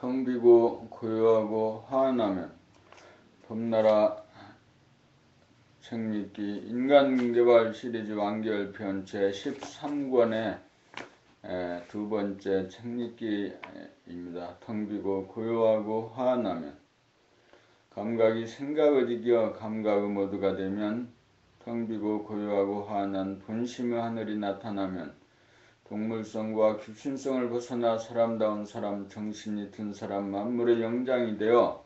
텅 비고 고요하고 화한하면 봄나라 책읽기 인간개발 시리즈 완결편 제13권의 두 번째 책읽기입니다. 텅 비고 고요하고 화한하면 감각이 생각을 이겨 감각의 모두가 되면 텅 비고 고요하고 화한한 본심의 하늘이 나타나면 동물성과 귀신성을 벗어나 사람다운 사람, 정신이 든 사람, 만물의 영장이 되어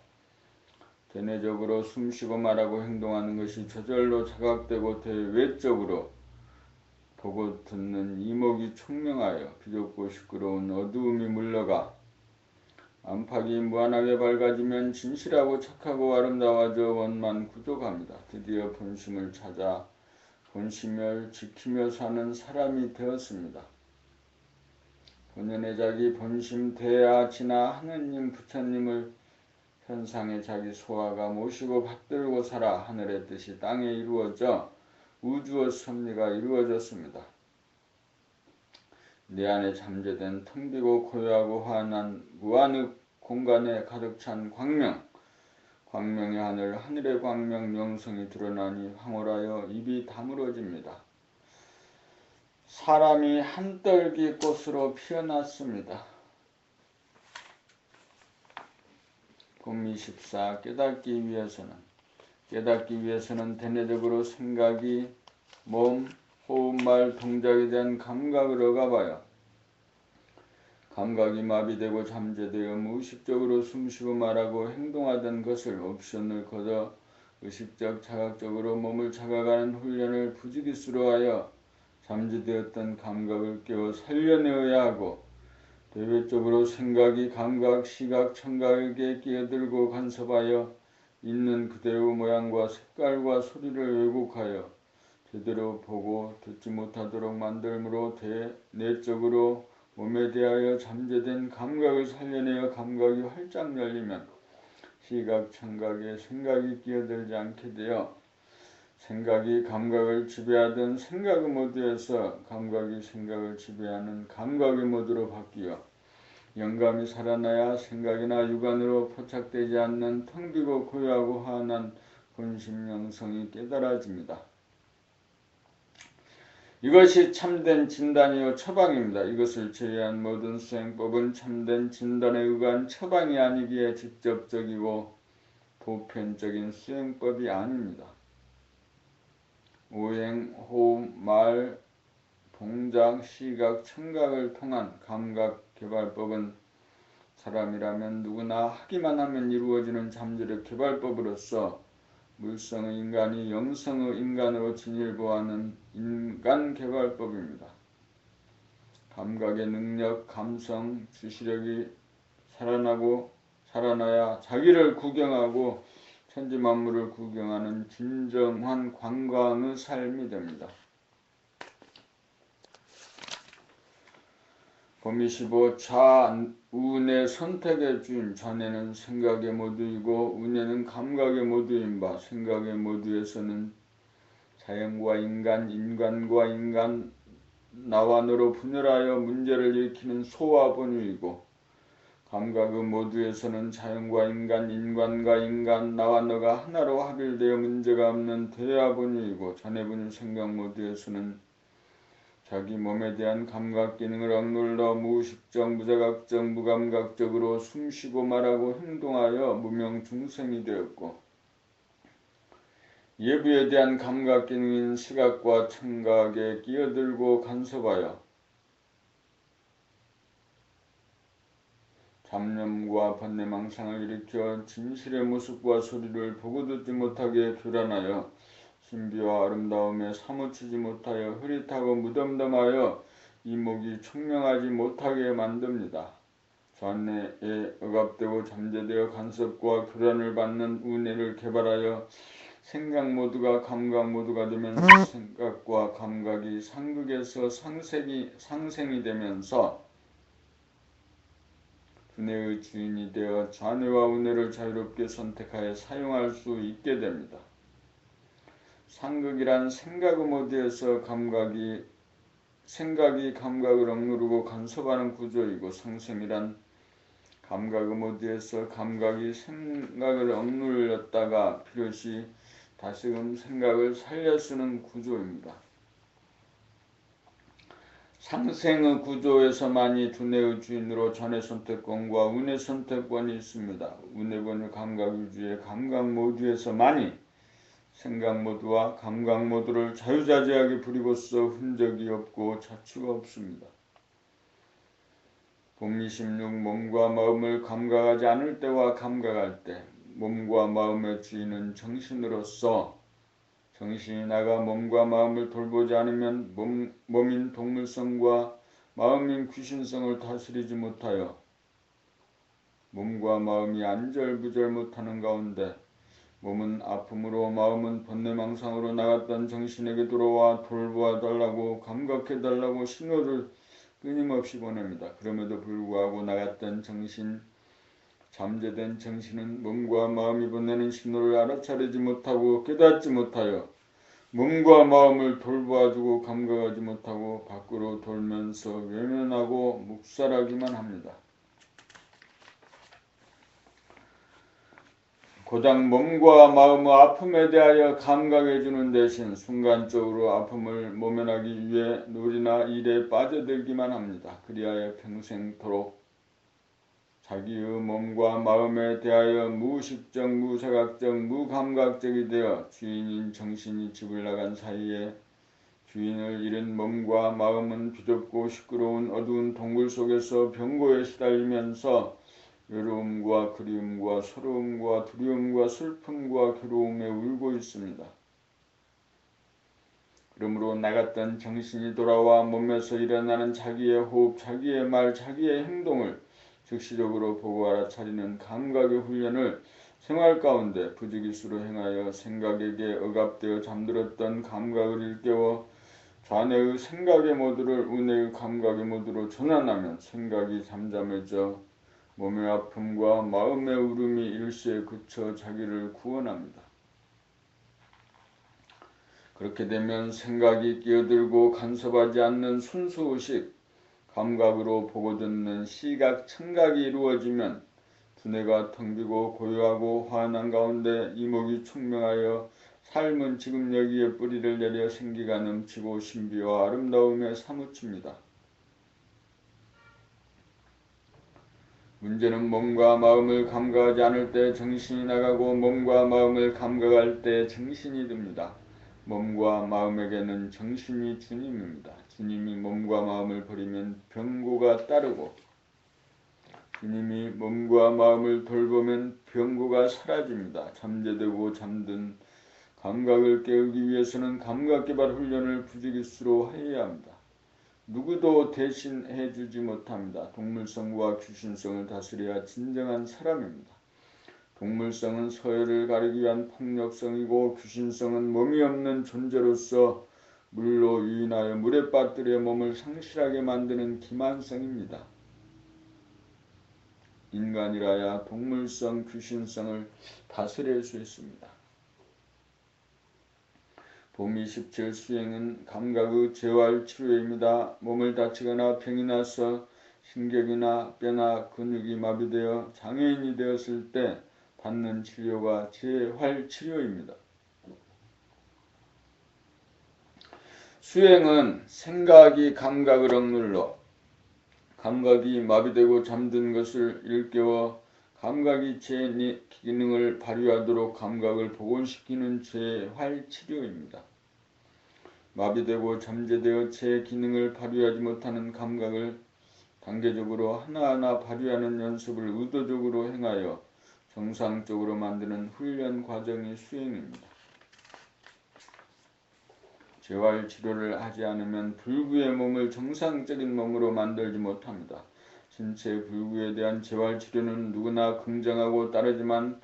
대내적으로 숨쉬고 말하고 행동하는 것이 저절로 자각되고 대외적으로 보고 듣는 이목이 총명하여 비좁고 시끄러운 어두움이 물러가 안팎이 무한하게 밝아지면 진실하고 착하고 아름다워져 원만 구족합니다. 드디어 본심을 찾아 본심을 지키며 사는 사람이 되었습니다. 본연의 자기 본심 대야 지나 하느님 부처님을 현상에 자기 소화가 모시고 받들고 살아 하늘의 뜻이 땅에 이루어져 우주의 섭리가 이루어졌습니다. 내 안에 잠재된 텅 비고 고요하고 환한 무한의 공간에 가득 찬 광명의 하늘, 하늘의 광명 영성이 드러나니 황홀하여 입이 다물어집니다. 사람이 한떨기 꽃으로 피어났습니다. 봄 24. 깨닫기 위해서는 대내적으로 생각이 몸, 호흡, 말, 동작에 대한 감각을 얻어봐야 감각이 마비되고 잠재되어 무의식적으로 숨쉬고 말하고 행동하던 것을 옵션을 걷어 의식적, 자각적으로 몸을 자각하는 훈련을 부지기수로 하여 잠재되었던 감각을 깨워 살려내어야 하고 대외적으로 생각이 감각, 시각, 청각에게 끼어들고 간섭하여 있는 그대로 모양과 색깔과 소리를 왜곡하여 제대로 보고 듣지 못하도록 만들므로 내적으로 몸에 대하여 잠재된 감각을 살려내어 감각이 활짝 열리면 시각, 청각에 생각이 끼어들지 않게 되어 생각이 감각을 지배하던 생각의 모드에서 감각이 생각을 지배하는 감각의 모드로 바뀌어 영감이 살아나야 생각이나 육안으로 포착되지 않는 텅 비고 고요하고 환한 본심 영성이 깨달아집니다. 이것이 참된 진단이요 처방입니다. 이것을 제외한 모든 수행법은 참된 진단에 의한 처방이 아니기에 직접적이고 보편적인 수행법이 아닙니다. 오행, 호흡, 말, 동작, 시각, 청각을 통한 감각개발법은 사람이라면 누구나 하기만 하면 이루어지는 잠재력 개발법으로서 물성의 인간이 영성의 인간으로 진일보하는 인간개발법입니다. 감각의 능력, 감성, 주시력이 살아나야 자기를 구경하고 천지만물을 구경하는 진정한 관광의 삶이 됩니다. 봄 25. 좌우의 선택의 주인. 좌뇌는 생각의 모두이고 우뇌는 감각의 모두인 바 생각의 모두에서는 자연과 인간, 인간과 인간, 나와 너로 분열하여 문제를 일으키는 소와 본유이고 감각의 모두에서는 자연과 인간, 인간과 인간, 나와 너가 하나로 합일되어 문제가 없는 대야 본유이고 자뇌 본유 생각 모두에서는 자기 몸에 대한 감각 기능을 억눌러 무의식적, 무자각적, 무감각적으로 숨쉬고 말하고 행동하여 무명중생이 되었고 예부에 대한 감각 기능인 시각과 청각에 끼어들고 간섭하여 잡념과 번뇌망상을 일으켜 진실의 모습과 소리를 보고 듣지 못하게 교란하여 신비와 아름다움에 사무치지 못하여 흐릿하고 무덤덤하여 이목이 총명하지 못하게 만듭니다. 좌뇌에 억압되고 잠재되어 간섭과 교란을 받는 우뇌를 개발하여 생각 모두가 감각 모두가 되면서 생각과 감각이 상극에서 상생이 되면서 두뇌의 주인이 되어 좌뇌와 우뇌를 자유롭게 선택하여 사용할 수 있게 됩니다. 상극이란 생각의 모드에서 생각이 감각을 억누르고 간섭하는 구조이고 상생이란 감각의 모두에서 감각이 생각을 억눌렸다가 필요시 다시금 생각을 살려 쓰는 구조입니다. 상생의 구조에서만이 두뇌의 주인으로 전의 선택권과 운의 선택권이 있습니다. 운의 권유 감각 위주의 감각 모두에서만이 생각 모두와 감각 모두를 자유자재하게 부리고서 흔적이 없고 자취가 없습니다. 봄 26 몸과 마음을 감각하지 않을 때와 감각할 때 몸과 마음의 주인은 정신으로서 정신이 나가 몸과 마음을 돌보지 않으면 몸인 동물성과 마음인 귀신성을 다스리지 못하여 몸과 마음이 안절부절 못하는 가운데 몸은 아픔으로 마음은 번뇌망상으로 나갔던 정신에게 돌아와 돌보아달라고 감각해달라고 신호를 끊임없이 보냅니다. 그럼에도 불구하고 나갔던 정신, 잠재된 정신은 몸과 마음이 보내는 신호를 알아차리지 못하고 깨닫지 못하여 몸과 마음을 돌보아주고 감각하지 못하고 밖으로 돌면서 외면하고 묵살하기만 합니다. 고작 몸과 마음의 아픔에 대하여 감각해주는 대신 순간적으로 아픔을 모면하기 위해 놀이나 일에 빠져들기만 합니다. 그리하여 평생토록 자기의 몸과 마음에 대하여 무의식적, 무생각적, 무감각적이 되어 주인인 정신이 집을 나간 사이에 주인을 잃은 몸과 마음은 비좁고 시끄러운 어두운 동굴 속에서 병고에 시달리면서 외로움과 그리움과 서러움과 두려움과 슬픔과 괴로움에 울고 있습니다. 그러므로 나갔던 정신이 돌아와 몸에서 일어나는 자기의 호흡, 자기의 말, 자기의 행동을 즉시적으로 보고 알아차리는 감각의 훈련을 생활 가운데 부지기수로 행하여 생각에게 억압되어 잠들었던 감각을 일깨워 좌뇌의 생각의 모두를 우뇌의 감각의 모두로 전환하면 생각이 잠잠해져 몸의 아픔과 마음의 울음이 일시에 그쳐 자기를 구원합니다. 그렇게 되면 생각이 끼어들고 간섭하지 않는 순수의식, 감각으로 보고 듣는 시각, 청각이 이루어지면 두뇌가 텅 비고 고요하고 환한 가운데 이목이 총명하여 삶은 지금 여기에 뿌리를 내려 생기가 넘치고 신비와 아름다움에 사무칩니다. 문제는 몸과 마음을 감각하지 않을 때 정신이 나가고 몸과 마음을 감각할 때 정신이 듭니다. 몸과 마음에게는 정신이 주님입니다. 주님이 몸과 마음을 버리면 병고가 따르고 주님이 몸과 마음을 돌보면 병고가 사라집니다. 잠재되고 잠든 감각을 깨우기 위해서는 감각개발 훈련을 부지기수로 해야 합니다. 누구도 대신해 주지 못합니다. 동물성과 귀신성을 다스려야 진정한 사람입니다. 동물성은 서열을 가리기 위한 폭력성이고 귀신성은 몸이 없는 존재로서 물로 유인하여 물에 빠뜨려 몸을 상실하게 만드는 기만성입니다. 인간이라야 동물성, 귀신성을 다스릴 수 있습니다. 봄 27 수행은 감각의 재활치료입니다. 몸을 다치거나 병이 나서 신경이나 뼈나 근육이 마비되어 장애인이 되었을 때 받는 치료가 재활치료입니다. 수행은 생각이 감각을 억눌러 감각이 마비되고 잠든 것을 일깨워 감각이 제 기능을 발휘하도록 감각을 복원시키는 재활치료입니다. 마비되고 잠재되어 제 기능을 발휘하지 못하는 감각을 단계적으로 하나하나 발휘하는 연습을 의도적으로 행하여 정상적으로 만드는 훈련 과정이 수행입니다. 재활치료를 하지 않으면 불구의 몸을 정상적인 몸으로 만들지 못합니다. 신체 불구에 대한 재활치료는 누구나 긍정하고 따르지만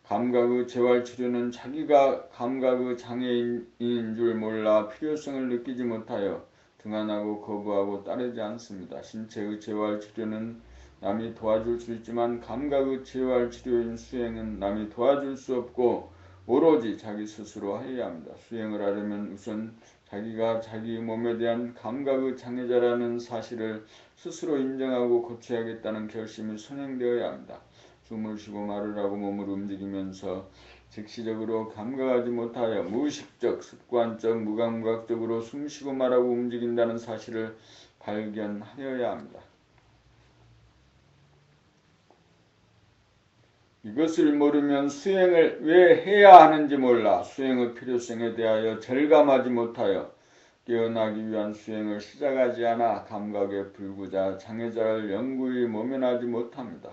감각의 재활치료는 자기가 감각의 장애인인 줄 몰라 필요성을 느끼지 못하여 등한하고 거부하고 따르지 않습니다. 신체의 재활치료는 남이 도와줄 수 있지만 감각의 재활치료인 수행은 남이 도와줄 수 없고 오로지 자기 스스로 하여야 합니다. 수행을 하려면 우선 자기가 자기 몸에 대한 감각의 장애자라는 사실을 스스로 인정하고 고쳐야겠다는 결심이 선행되어야 합니다. 숨을 쉬고 말을 하고 몸을 움직이면서 즉시적으로 감각하지 못하여 무의식적, 습관적, 무감각적으로 숨쉬고 말하고 움직인다는 사실을 발견하여야 합니다. 이것을 모르면 수행을 왜 해야 하는지 몰라 수행의 필요성에 대하여 절감하지 못하여 깨어나기 위한 수행을 시작하지 않아 감각의 불구자, 장애자를 영구히 모면하지 못합니다.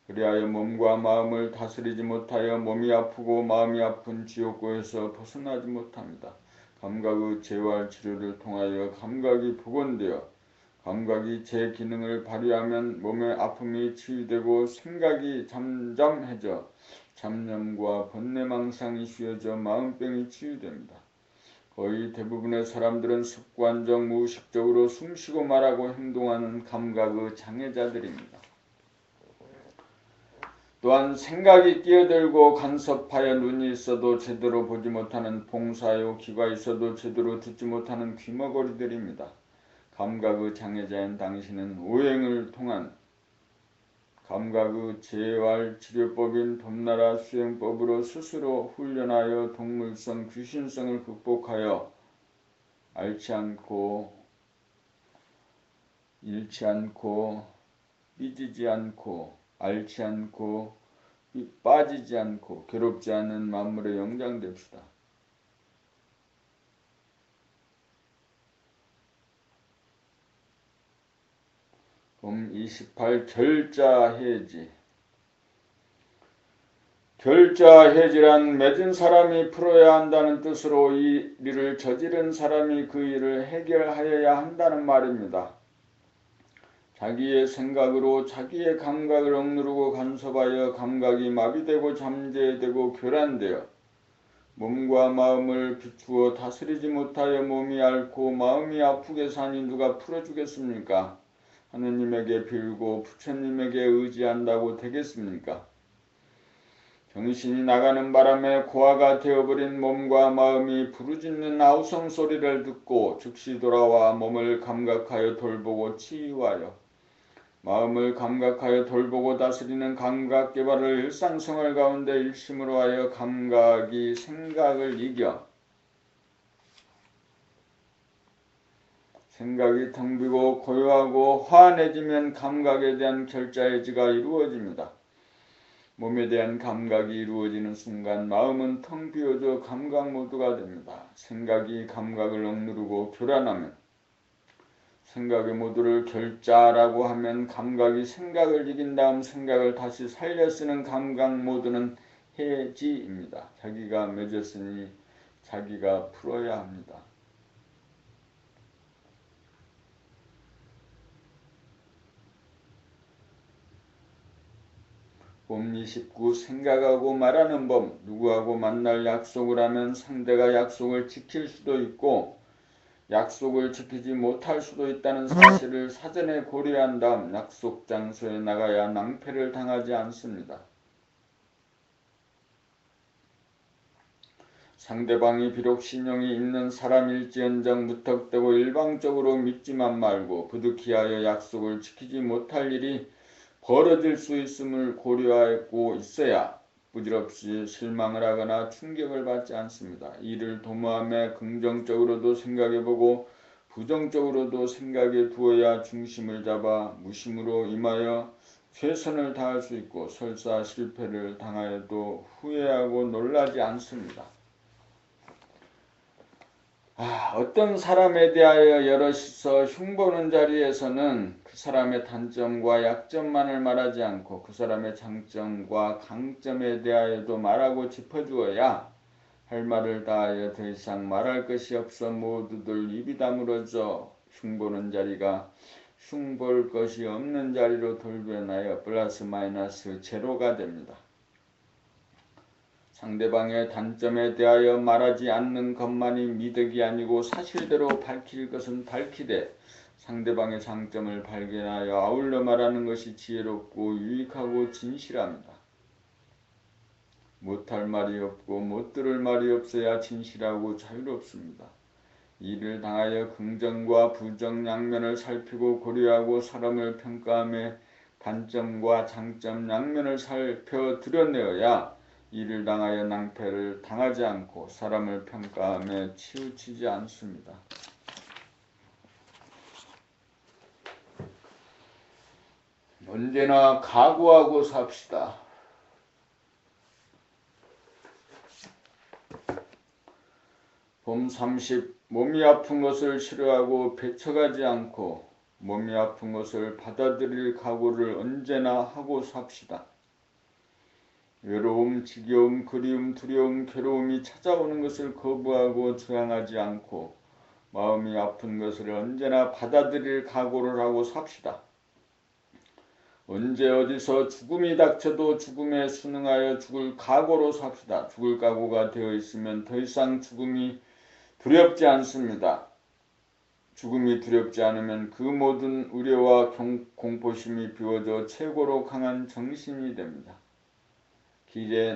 그리하여 몸과 마음을 다스리지 못하여 몸이 아프고 마음이 아픈 지옥고에서 벗어나지 못합니다. 감각의 재활 치료를 통하여 감각이 복원되어 감각이 제 기능을 발휘하면 몸의 아픔이 치유되고 생각이 잠잠해져 잡념과 번뇌망상이 쉬어져 마음병이 치유됩니다. 거의 대부분의 사람들은 습관적 무의식적으로 숨쉬고 말하고 행동하는 감각의 장애자들입니다. 또한 생각이 끼어들고 간섭하여 눈이 있어도 제대로 보지 못하는 봉사요, 귀가 있어도 제대로 듣지 못하는 귀머거리들입니다. 감각의 장애자인 당신은 오행을 통한 감각의 재활 치료법인 봄나라 수행법으로 스스로 훈련하여 동물성, 귀신성을 극복하여 앓지 않고 잃지 않고 삐지지 않고 앓지 않고 빠지지 않고 괴롭지 않은 만물의 영장 됩시다. 봄 28 결자해지. 결자해지란 맺은 사람이 풀어야 한다는 뜻으로 이 일을 저지른 사람이 그 일을 해결하여야 한다는 말입니다. 자기의 생각으로 자기의 감각을 억누르고 간섭하여 감각이 마비되고 잠재되고 교란되어 몸과 마음을 비추어 다스리지 못하여 몸이 앓고 마음이 아프게 사니 누가 풀어주겠습니까? 하느님에게 빌고 부처님에게 의지한다고 되겠습니까? 정신이 나가는 바람에 고아가 되어버린 몸과 마음이 부르짖는 아우성 소리를 듣고 즉시 돌아와 몸을 감각하여 돌보고 치유하여 마음을 감각하여 돌보고 다스리는 감각 개발을 일상생활 가운데 일심으로 하여 감각이 생각을 이겨 생각이 텅 비고 고요하고 화내지면 감각에 대한 결자해지가 이루어집니다. 몸에 대한 감각이 이루어지는 순간 마음은 텅 비어져 감각 모드가 됩니다. 생각이 감각을 억누르고 교란하면 생각의 모두를 결자라고 하면 감각이 생각을 이긴 다음 생각을 다시 살려 쓰는 감각 모드는 해지입니다. 자기가 맺었으니 자기가 풀어야 합니다. 봄 29 생각하고 말하는 법. 누구하고 만날 약속을 하면 상대가 약속을 지킬 수도 있고 약속을 지키지 못할 수도 있다는 사실을 사전에 고려한 다음 약속 장소에 나가야 낭패를 당하지 않습니다. 상대방이 비록 신용이 있는 사람일지언정 무턱대고 일방적으로 믿지만 말고 부득이하여 약속을 지키지 못할 일이 벌어질 수 있음을 고려하고 있어야 부질없이 실망을 하거나 충격을 받지 않습니다. 이를 도모하며 긍정적으로도 생각해보고 부정적으로도 생각해 두어야 중심을 잡아 무심으로 임하여 최선을 다할 수 있고 설사 실패를 당하여도 후회하고 놀라지 않습니다. 어떤 사람에 대하여 여럿이서 흉보는 자리에서는 그 사람의 단점과 약점만을 말하지 않고 그 사람의 장점과 강점에 대하여도 말하고 짚어주어야 할 말을 다하여 더 이상 말할 것이 없어 모두들 입이 다물어져 흉보는 자리가 흉볼 것이 없는 자리로 돌변하여 플러스 마이너스 제로가 됩니다. 상대방의 단점에 대하여 말하지 않는 것만이 미덕이 아니고 사실대로 밝힐 것은 밝히되 상대방의 장점을 발견하여 아울러 말하는 것이 지혜롭고 유익하고 진실합니다. 못할 말이 없고 못 들을 말이 없어야 진실하고 자유롭습니다. 이를 당하여 긍정과 부정 양면을 살피고 고려하고 사람을 평가하며 단점과 장점 양면을 살펴 드러내어야 이를 당하여 낭패를 당하지 않고 사람을 평가하며 치우치지 않습니다. 언제나 각오하고 삽시다. 봄 30. 몸이 아픈 것을 싫어하고 배척하지 않고 몸이 아픈 것을 받아들일 각오를 언제나 하고 삽시다. 외로움, 지겨움, 그리움, 두려움, 괴로움이 찾아오는 것을 거부하고 저항하지 않고 마음이 아픈 것을 언제나 받아들일 각오를 하고 삽시다. 언제 어디서 죽음이 닥쳐도 죽음에 순응하여 죽을 각오로 삽시다. 죽을 각오가 되어 있으면 더 이상 죽음이 두렵지 않습니다. 죽음이 두렵지 않으면 그 모든 우려와 공포심이 비워져 최고로 강한 정신이 됩니다. 길에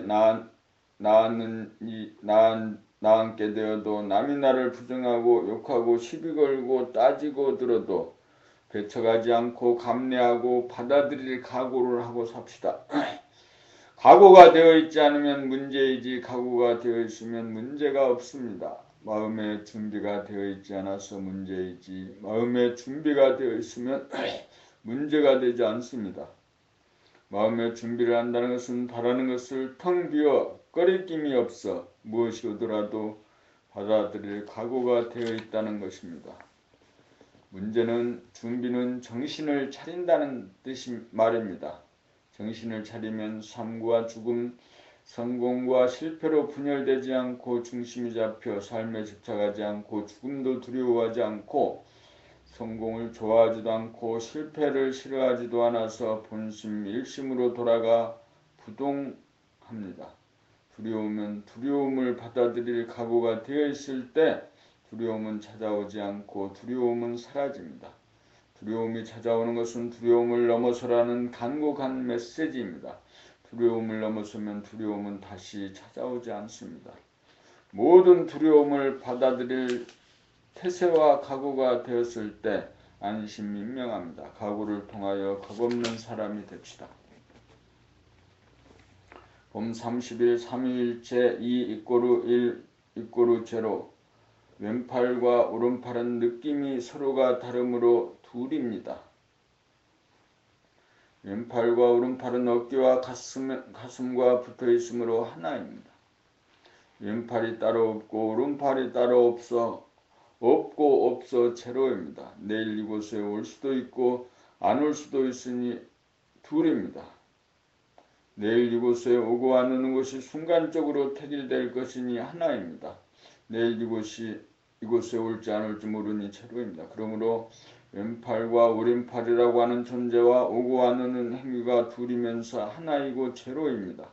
나앉게 되어도 남이 나를 부정하고 욕하고 시비 걸고 따지고 들어도 배척하지 않고 감내하고 받아들일 각오를 하고 삽시다. 각오가 되어 있지 않으면 문제이지 각오가 되어 있으면 문제가 없습니다. 마음의 준비가 되어 있지 않아서 문제이지 마음의 준비가 되어 있으면 문제가 되지 않습니다. 마음의 준비를 한다는 것은 바라는 것을 텅 비워 꺼리낌이 없어 무엇이 오더라도 받아들일 각오가 되어 있다는 것입니다. 문제는 준비는 정신을 차린다는 뜻이 말입니다. 정신을 차리면 삶과 죽음, 성공과 실패로 분열되지 않고 중심이 잡혀 삶에 집착하지 않고 죽음도 두려워하지 않고 성공을 좋아하지도 않고 실패를 싫어하지도 않아서 본심 일심으로 돌아가 부동합니다. 두려움은 두려움을 받아들일 각오가 되어 있을 때 두려움은 찾아오지 않고 두려움은 사라집니다. 두려움이 찾아오는 것은 두려움을 넘어서라는 간곡한 메시지입니다. 두려움을 넘어서면 두려움은 다시 찾아오지 않습니다. 모든 두려움을 받아들일 태세와 각오가 되었을 때 안심민명합니다. 각오를 통하여 겁없는 사람이 됩시다. 봄 30일 3일째 2 = 1 = 제로. 왼팔과 오른팔은 느낌이 서로가 다르므로 둘입니다. 왼팔과 오른팔은 어깨와 가슴과 붙어 있으므로 하나입니다. 왼팔이 따로 없고 오른팔이 따로 없어 제로입니다. 내일 이곳에 올 수도 있고 안 올 수도 있으니 둘입니다. 내일 이곳에 오고 안 오는 것이 순간적으로 택일될 것이니 하나입니다. 내일 이곳에 올지 안 올지 모르니 제로입니다. 그러므로 왼팔과 오른팔이라고 하는 존재와 오고 안 오는 행위가 둘이면서 하나이고 제로입니다.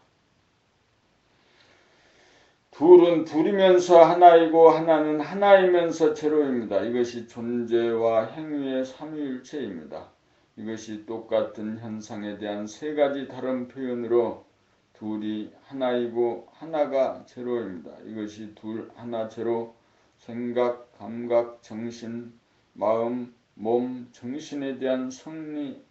둘은 둘이면서 하나이고 하나는 하나이면서 제로입니다. 이것이 존재와 행위의 삼위일체입니다. 이것이 똑같은 현상에 대한 세 가지 다른 표현으로 둘이 하나이고 하나가 제로입니다. 이것이 둘, 하나, 제로, 생각, 감각, 정신, 마음, 몸, 정신에 대한 성리입니다.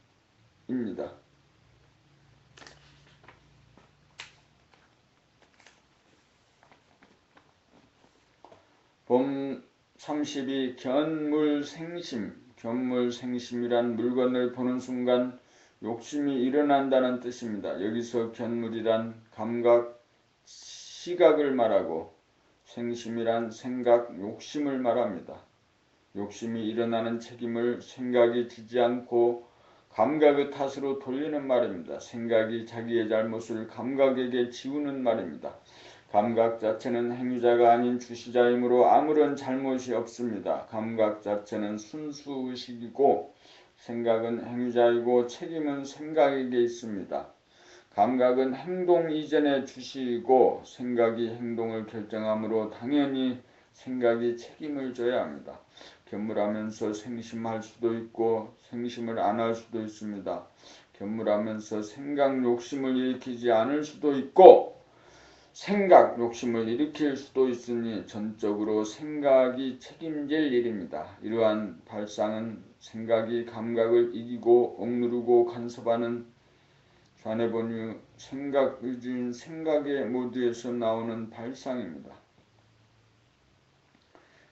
봄 32. 견물생심. 견물생심이란 물건을 보는 순간 욕심이 일어난다는 뜻입니다. 여기서 견물이란 감각, 시각을 말하고 생심이란 생각, 욕심을 말합니다. 욕심이 일어나는 책임을 생각이 지지 않고 감각의 탓으로 돌리는 말입니다. 생각이 자기의 잘못을 감각에게 지우는 말입니다. 감각 자체는 행위자가 아닌 주시자이므로 아무런 잘못이 없습니다. 감각 자체는 순수의식이고 생각은 행위자이고 책임은 생각에게 있습니다. 감각은 행동 이전의 주시이고 생각이 행동을 결정하므로 당연히 생각이 책임을 져야 합니다. 견물하면서 생심할 수도 있고 생심을 안 할 수도 있습니다. 견물하면서 생각 욕심을 일으키지 않을 수도 있고 생각, 욕심을 일으킬 수도 있으니 전적으로 생각이 책임질 일입니다. 이러한 발상은 생각이 감각을 이기고 억누르고 간섭하는 좌뇌본유 생각의주인 생각의 모두에서 나오는 발상입니다.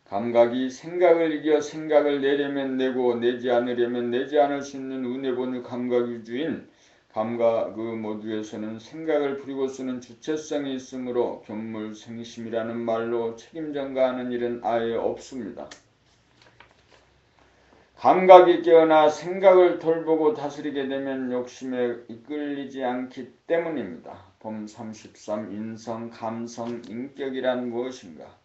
감각이 생각을 이겨 생각을 내려면 내고 내지 않으려면 내지 않을 수 있는 운뇌본유 감각의주인 감각의 모두에서는 생각을 부리고 쓰는 주체성이 있으므로 견물생심이라는 말로 책임 전가하는 일은 아예 없습니다. 감각이 깨어나 생각을 돌보고 다스리게 되면 욕심에 이끌리지 않기 때문입니다. 봄 33 인성, 감성, 인격이란 무엇인가?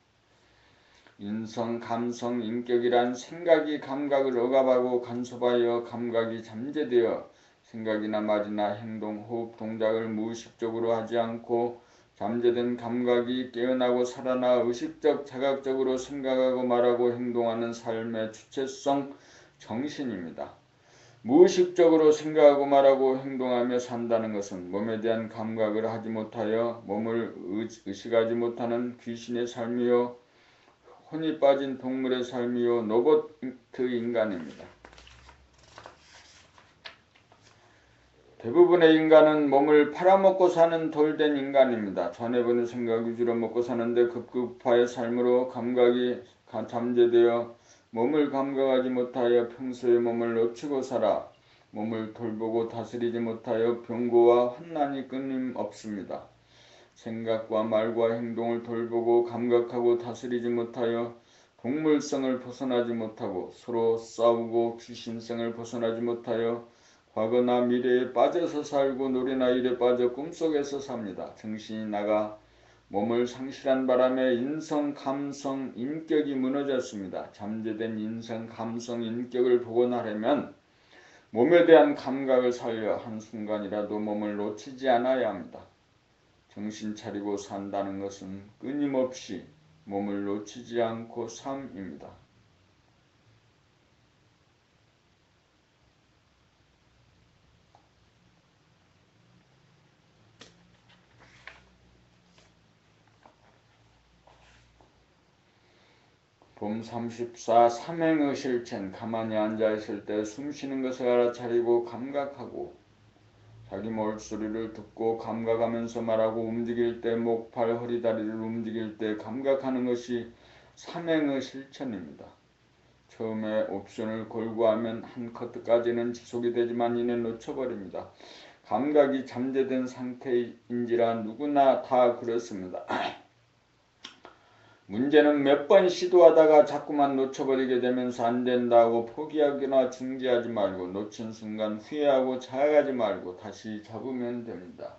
인성, 감성, 인격이란 생각이 감각을 억압하고 간섭하여 감각이 잠재되어 생각이나 말이나 행동, 호흡, 동작을 무의식적으로 하지 않고 잠재된 감각이 깨어나고 살아나 의식적, 자각적으로 생각하고 말하고 행동하는 삶의 주체성, 정신입니다. 무의식적으로 생각하고 말하고 행동하며 산다는 것은 몸에 대한 감각을 하지 못하여 몸을 의식하지 못하는 귀신의 삶이요 혼이 빠진 동물의 삶이요 로봇 인간입니다. 대부분의 인간은 몸을 팔아먹고 사는 돌된 인간입니다. 전해보는 생각 위주로 먹고 사는데 급급파의 삶으로 감각이 잠재되어 몸을 감각하지 못하여 평소에 몸을 놓치고 살아 몸을 돌보고 다스리지 못하여 병고와 환난이 끊임없습니다. 생각과 말과 행동을 돌보고 감각하고 다스리지 못하여 동물성을 벗어나지 못하고 서로 싸우고 귀신성을 벗어나지 못하여 과거나 미래에 빠져서 살고 노래나 일에 빠져 꿈속에서 삽니다. 정신이 나가 몸을 상실한 바람에 인성, 감성, 인격이 무너졌습니다. 잠재된 인성, 감성, 인격을 복원하려면 몸에 대한 감각을 살려 한순간이라도 몸을 놓치지 않아야 합니다. 정신 차리고 산다는 것은 끊임없이 몸을 놓치지 않고 삶입니다. 봄 34 삼행의 실천 가만히 앉아있을 때 숨쉬는 것을 알아차리고 감각하고 자기 목소리를 듣고 감각하면서 말하고 움직일 때 목, 팔, 허리, 다리를 움직일 때 감각하는 것이 삼행의 실천입니다. 처음에 옵션을 걸고 하면 한 커트까지는 지속이 되지만 이는 놓쳐버립니다. 감각이 잠재된 상태인지라 누구나 다 그렇습니다. 문제는 몇 번 시도하다가 자꾸만 놓쳐버리게 되면서 안된다고 포기하거나 중지하지 말고 놓친 순간 후회하고 자학하지 말고 다시 잡으면 됩니다.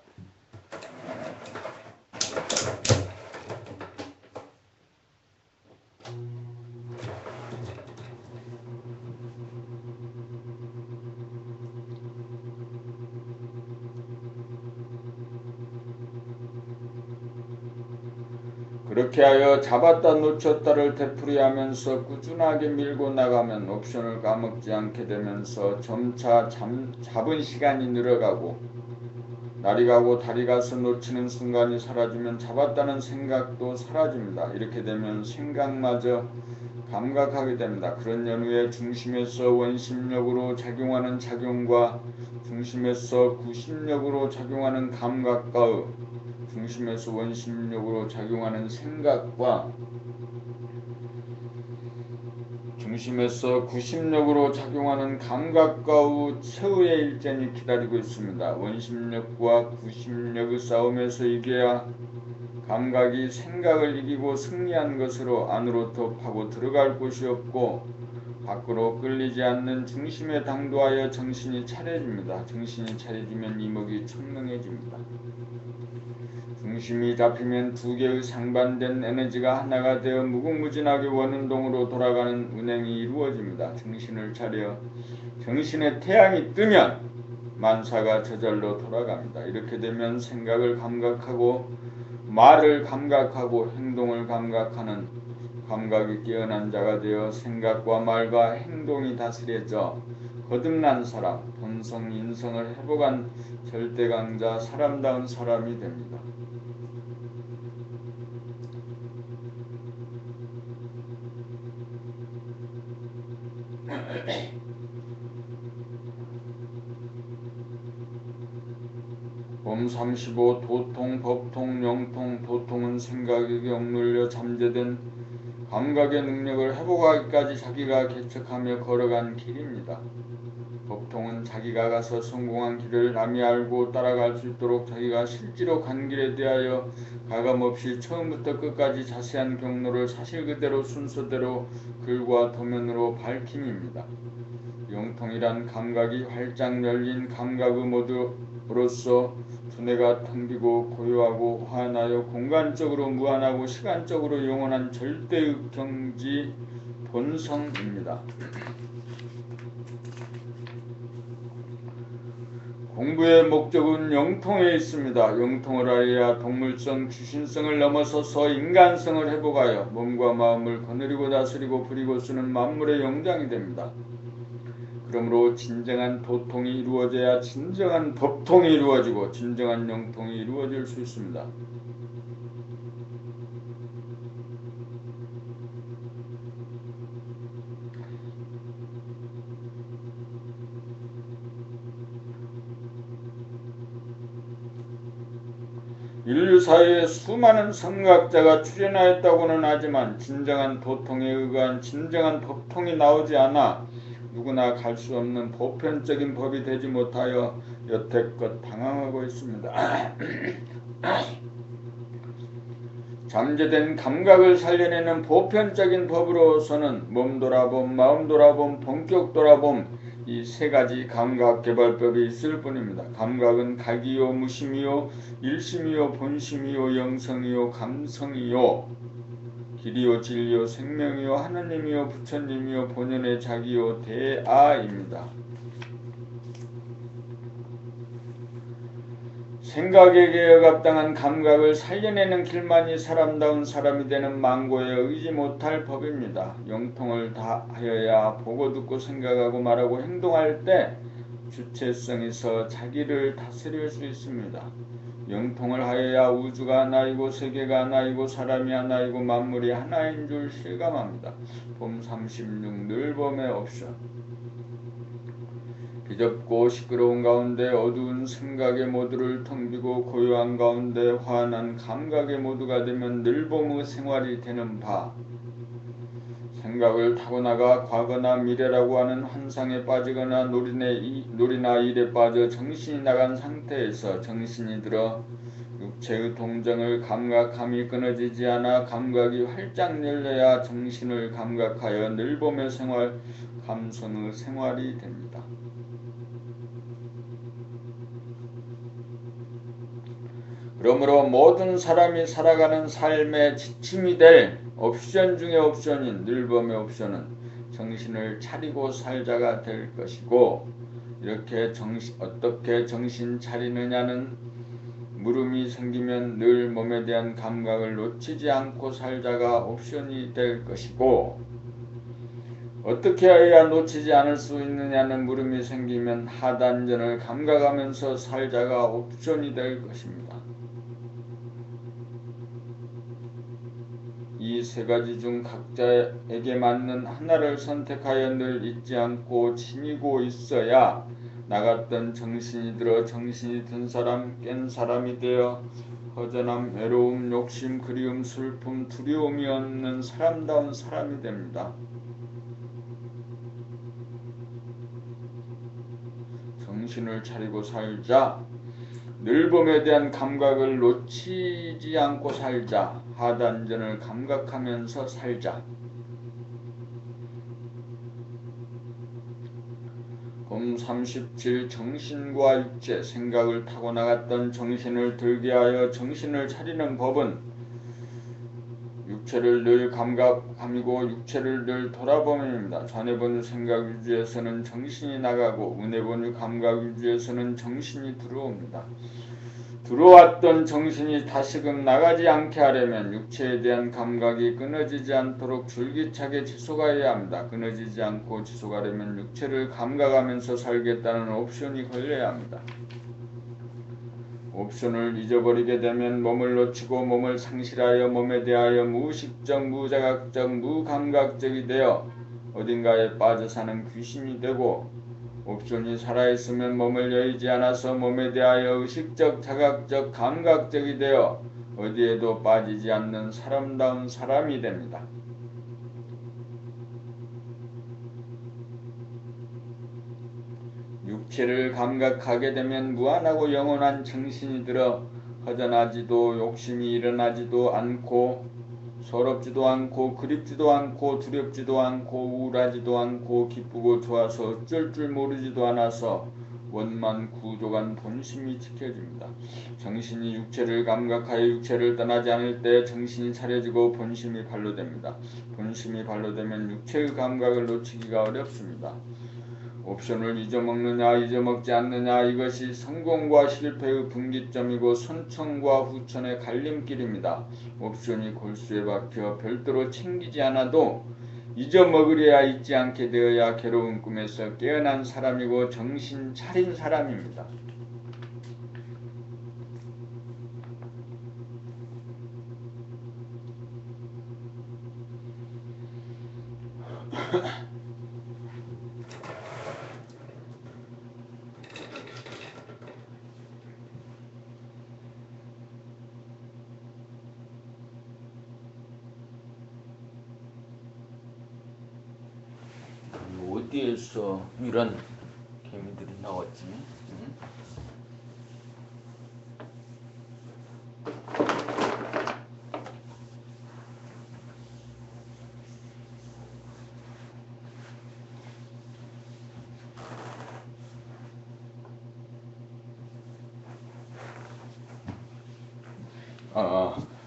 그렇게 하여 잡았다 놓쳤다를 되풀이하면서 꾸준하게 밀고 나가면 옵션을 까먹지 않게 되면서 점차 잡은 시간이 늘어가고 날이 가고 달이 가서 놓치는 순간이 사라지면 잡았다는 생각도 사라집니다. 이렇게 되면 생각마저 감각하게 됩니다. 그런 연후에 중심에서 원심력으로 작용하는 작용과 중심에서 구심력으로 작용하는 감각과의 중심에서 원심력으로 작용하는 생각과 중심에서 구심력으로 작용하는 감각과의 최후의 일전이 기다리고 있습니다. 원심력과 구심력의 싸움에서 이겨야 감각이 생각을 이기고 승리한 것으로 안으로 더 파고 들어갈 곳이 없고 밖으로 끌리지 않는 중심에 당도하여 정신이 차려집니다. 정신이 차려지면 이목이 청명해집니다. 중심이 잡히면 두 개의 상반된 에너지가 하나가 되어 무궁무진하게 원운동으로 돌아가는 운행이 이루어집니다. 정신을 차려 정신의 태양이 뜨면 만사가 저절로 돌아갑니다. 이렇게 되면 생각을 감각하고 말을 감각하고 행동을 감각하는 감각이 깨어난 자가 되어 생각과 말과 행동이 다스려져 거듭난 사람, 본성, 인성을 회복한 절대강자, 사람다운 사람이 됩니다. 봄 35 도통, 법통, 영통. 도통은 생각에게 억눌려 잠재된 감각의 능력을 회복하기까지 자기가 개척하며 걸어간 길입니다. 법통은 자기가 가서 성공한 길을 남이 알고 따라갈 수 있도록 자기가 실제로 간 길에 대하여 가감없이 처음부터 끝까지 자세한 경로를 사실 그대로 순서대로 글과 도면으로 밝힘입니다. 영통이란 감각이 활짝 열린 감각의 모드로서 두뇌가 텅 비고 고요하고 환하여 공간적으로 무한하고 시간적으로 영원한 절대의 경지 본성입니다. 공부의 목적은 영통에 있습니다. 영통을 알아야 동물성, 귀신성을 넘어서서 인간성을 회복하여 몸과 마음을 거느리고 다스리고 부리고 쓰는 만물의 영장이 됩니다. 그러므로 진정한 도통이 이루어져야 진정한 법통이 이루어지고 진정한 영통이 이루어질 수 있습니다. 인류 사회에 수많은 선각자가 출현하였다고는 하지만 진정한 도통에 의한 진정한 법통이 나오지 않아 누구나 갈 수 없는 보편적인 법이 되지 못하여 여태껏 방황하고 있습니다. 잠재된 감각을 살려내는 보편적인 법으로서는 몸 돌아봄, 마음 돌아봄, 본격 돌아봄 이 세 가지 감각 개발법이 있을 뿐입니다. 감각은 각이요, 무심이요, 일심이요, 본심이요, 영성이요, 감성이요, 길이요, 진리요, 생명이요, 하느님이요, 부처님이요, 본연의 자기요, 대아입니다. 생각에게 억압당한 감각을 살려내는 길만이 사람다운 사람이 되는 망고에 의지 못할 법입니다. 영통을 다하여야 보고 듣고 생각하고 말하고 행동할 때 주체성에서 자기를 다스릴 수 있습니다. 영통을 하여야 우주가 하나이고 세계가 하나이고 사람이 하나이고 만물이 하나인 줄 실감합니다. 봄 36 늘봄의 옵션. 비좁고 시끄러운 가운데 어두운 생각의 모두를 텅 비고 고요한 가운데 환한 감각의 모두가 되면 늘봄의 생활이 되는 바. 생각을 타고 나가 과거나 미래라고 하는 환상에 빠지거나 놀이나 일에 빠져 정신이 나간 상태에서 정신이 들어 육체의 동정을 감각함이 끊어지지 않아 감각이 활짝 열려야 정신을 감각하여 늘봄의 생활, 감성의 생활이 됩니다. 그러므로 모든 사람이 살아가는 삶의 지침이 될 옵션 중의 옵션인 늘봄의 옵션은 정신을 차리고 살자가 될 것이고, 이렇게 어떻게 정신 차리느냐는 물음이 생기면 늘 몸에 대한 감각을 놓치지 않고 살자가 옵션이 될 것이고, 어떻게 해야 놓치지 않을 수 있느냐는 물음이 생기면 하단전을 감각하면서 살자가 옵션이 될 것입니다. 이 세 가지 중 각자에게 맞는 하나를 선택하여 늘 잊지 않고 지니고 있어야 나갔던 정신이 들어 정신이 든 사람, 깬 사람이 되어 허전함, 외로움, 욕심, 그리움, 슬픔, 두려움이 없는 사람다운 사람이 됩니다. 정신을 차리고 살자. 늘봄에 대한 감각을 놓치지 않고 살자. 하단전을 감각하면서 살자. 봄 37 정신과 육체, 생각을 타고 나갔던 정신을 들게 하여 정신을 차리는 법은 육체를 늘 감각함이고 육체를 늘 돌아봄입니다. 전해본유 생각 위주에서는 정신이 나가고 은혜본유 감각 위주에서는 정신이 들어옵니다. 들어왔던 정신이 다시금 나가지 않게 하려면 육체에 대한 감각이 끊어지지 않도록 줄기차게 지속해야 합니다. 끊어지지 않고 지속하려면 육체를 감각하면서 살겠다는 옵션이 걸려야 합니다. 옵션을 잊어버리게 되면 몸을 놓치고 몸을 상실하여 몸에 대하여 무의식적, 무자각적, 무감각적이 되어 어딘가에 빠져 사는 귀신이 되고, 옵션이 살아있으면 몸을 여의지 않아서 몸에 대하여 의식적, 자각적, 감각적이 되어 어디에도 빠지지 않는 사람다운 사람이 됩니다. 육체를 감각하게 되면 무한하고 영원한 정신이 들어 허전하지도 욕심이 일어나지도 않고 서럽지도 않고 그립지도 않고 두렵지도 않고 우울하지도 않고 기쁘고 좋아서 어쩔 줄 모르지도 않아서 원만 구조간 본심이 지켜집니다. 정신이 육체를 감각하여 육체를 떠나지 않을 때 정신이 차려지고 본심이 발로됩니다. 본심이 발로되면 육체의 감각을 놓치기가 어렵습니다. 옵션을 잊어먹느냐 잊어먹지 않느냐, 이것이 성공과 실패의 분기점이고 선천과 후천의 갈림길입니다. 옵션이 골수에 박혀 별도로 챙기지 않아도 잊어먹으려야 잊지 않게 되어야 괴로운 꿈에서 깨어난 사람이고 정신 차린 사람입니다. 어디에서 이런 개미들이 나왔지? 응?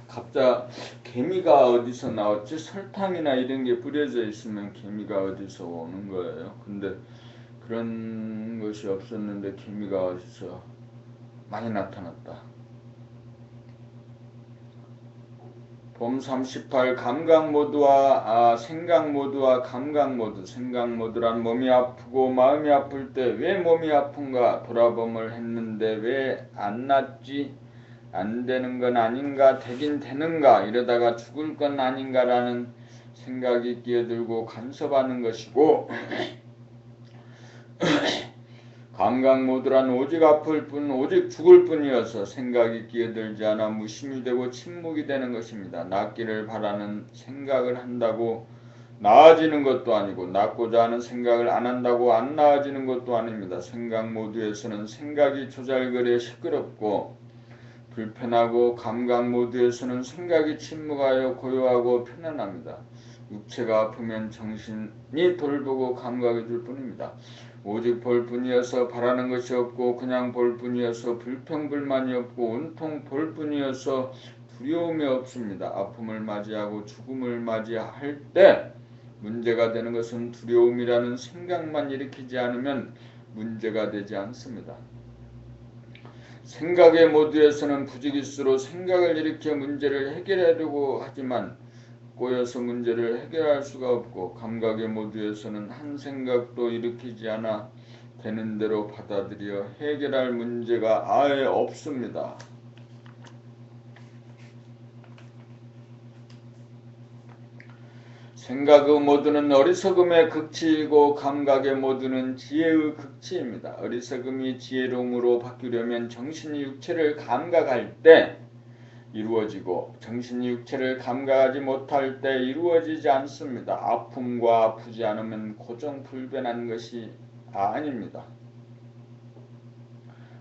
갑자 개미가 어디서 나왔지? 설탕이나 이런 게 뿌려져 있으면 개미가 어디서 오는 거예요. 근데 그런 것이 없었는데 개미가 어디서 많이 나타났다. 봄 38 감각 모드와 생각 모드와 감각 모드. 생각 모드란 몸이 아프고 마음이 아플 때 왜 몸이 아픈가 돌아봄을 했는데 왜 안 낫지? 안 되는 건 아닌가? 되긴 되는가? 이러다가 죽을 건 아닌가라는 생각이 끼어들고 간섭하는 것이고, 감각 모드란 오직 아플 뿐 오직 죽을 뿐이어서 생각이 끼어들지 않아 무심이 되고 침묵이 되는 것입니다. 낫기를 바라는 생각을 한다고 나아지는 것도 아니고 낫고자 하는 생각을 안 한다고 안 나아지는 것도 아닙니다. 생각 모드에서는 생각이 조잘거려 시끄럽고 불편하고, 감각 모드에서는 생각이 침묵하여 고요하고 편안합니다. 육체가 아프면 정신이 돌보고 감각이 줄 뿐입니다. 오직 볼 뿐이어서 바라는 것이 없고 그냥 볼 뿐이어서 불평불만이 없고 온통 볼 뿐이어서 두려움이 없습니다. 아픔을 맞이하고 죽음을 맞이할 때 문제가 되는 것은 두려움이라는 생각만 일으키지 않으면 문제가 되지 않습니다. 생각의 모드에서는 부지기수로 생각을 일으켜 문제를 해결하려고 하지만 꼬여서 문제를 해결할 수가 없고, 감각의 모드에서는 한 생각도 일으키지 않아 되는 대로 받아들여 해결할 문제가 아예 없습니다. 생각의 모드는 어리석음의 극치이고 감각의 모드는 지혜의 극치입니다. 어리석음이 지혜로움으로 바뀌려면 정신이 육체를 감각할 때 이루어지고 정신이 육체를 감각하지 못할 때 이루어지지 않습니다. 아픔과 아프지 않으면 고정불변한 것이 아닙니다.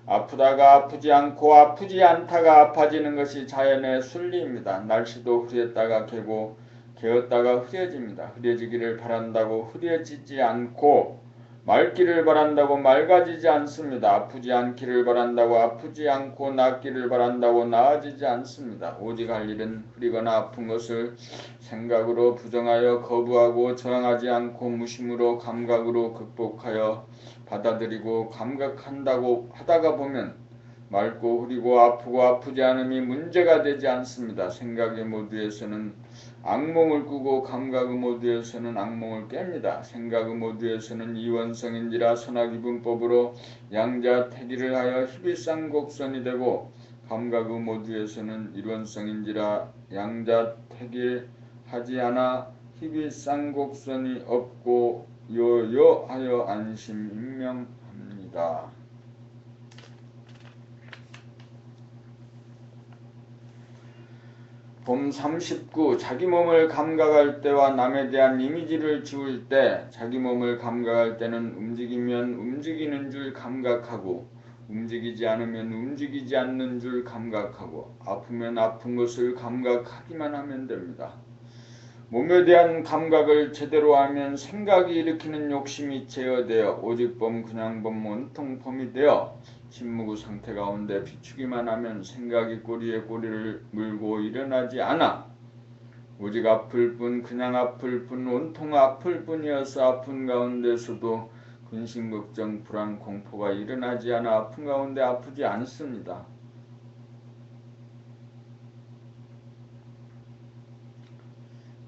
아프다가 아프지 않고 아프지 않다가 아파지는 것이 자연의 순리입니다. 날씨도 흐렸다가 개고 개었다가 흐려집니다. 흐려지기를 바란다고 흐려지지 않고 맑기를 바란다고 맑아지지 않습니다. 아프지 않기를 바란다고 아프지 않고 낫기를 바란다고 나아지지 않습니다. 오직 할 일은 흐리거나 아픈 것을 생각으로 부정하여 거부하고 저항하지 않고 무심으로 감각으로 극복하여 받아들이고 감각한다고 하다가 보면 맑고 흐리고 아프고 아프지 않음이 문제가 되지 않습니다. 생각의 모드에서는 악몽을 꾸고 감각의 모드에서는 악몽을 깹니다. 생각의 모드에서는 이원성인지라 선악이분법으로 양자택일을 하여 희비상곡선이 되고, 감각의 모드에서는 일원성인지라 양자택일하지 않아 희비 쌍곡선이 없고 요요하여 안심 임명합니다. 봄 39. 자기 몸을 감각할 때와 남에 대한 이미지를 지울 때, 자기 몸을 감각할 때는 움직이면 움직이는 줄 감각하고 움직이지 않으면 움직이지 않는 줄 감각하고 아프면 아픈 것을 감각하기만 하면 됩니다. 몸에 대한 감각을 제대로 하면 생각이 일으키는 욕심이 제어되어 오직 범 그냥 범 온통 범이 되어 침묵의 상태 가운데 비추기만 하면 생각이 꼬리에 꼬리를 물고 일어나지 않아 오직 아플 뿐 그냥 아플 뿐 온통 아플 뿐이어서 아픈 가운데서도 근심 걱정 불안 공포가 일어나지 않아 아픈 가운데 아프지 않습니다.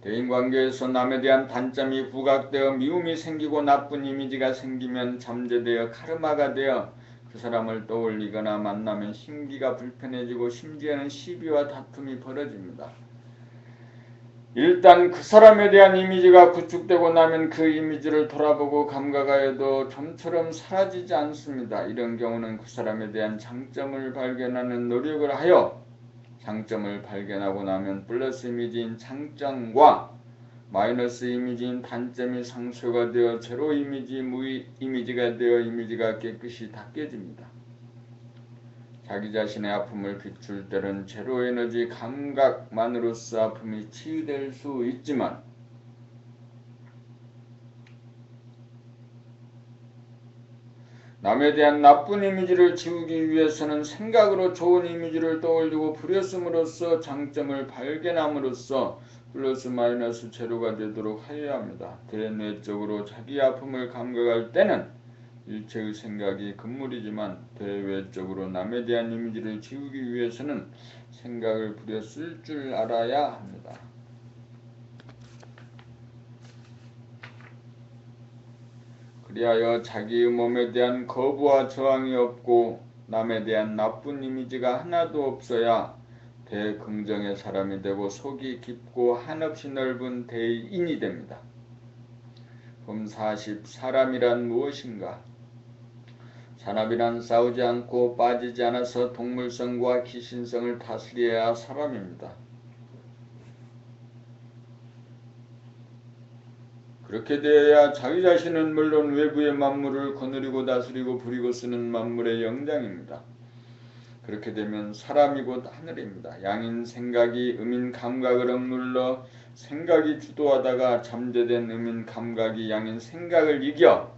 대인관계에서 남에 대한 단점이 부각되어 미움이 생기고 나쁜 이미지가 생기면 잠재되어 카르마가 되어 그 사람을 떠올리거나 만나면 심기가 불편해지고 심지어는 시비와 다툼이 벌어집니다. 일단 그 사람에 대한 이미지가 구축되고 나면 그 이미지를 돌아보고 감각하여도 좀처럼 사라지지 않습니다. 이런 경우는 그 사람에 대한 장점을 발견하는 노력을 하여 장점을 발견하고 나면 플러스 이미지인 장점과 마이너스 이미지인 단점이 상쇄가 되어 제로 이미지, 무의 이미지가 되어 이미지가 깨끗이 닦여집니다. 자기 자신의 아픔을 비출 때는 제로 에너지 감각만으로서 아픔이 치유될 수 있지만 남에 대한 나쁜 이미지를 지우기 위해서는 생각으로 좋은 이미지를 떠올리고 부렸음으로써 장점을 발견함으로써 플러스 마이너스 제로가 되도록 하여야 합니다. 대내적으로 자기 아픔을 감각할 때는 일체의 생각이 금물이지만 대외적으로 남에 대한 이미지를 지우기 위해서는 생각을 부려 쓸 줄 알아야 합니다. 그리하여 자기의 몸에 대한 거부와 저항이 없고 남에 대한 나쁜 이미지가 하나도 없어야 대긍정의 사람이 되고 속이 깊고 한없이 넓은 대인이 됩니다. 봄 40. 사람이란 무엇인가? 사람이란 싸우지 않고 빠지지 않아서 동물성과 기신성을 다스려야 사람입니다. 그렇게 되어야 자기 자신은 물론 외부의 만물을 거느리고 다스리고 부리고 쓰는 만물의 영장입니다. 그렇게 되면 사람이 곧 하늘입니다. 양인 생각이 음인 감각을 억눌러 생각이 주도하다가 잠재된 음인 감각이 양인 생각을 이겨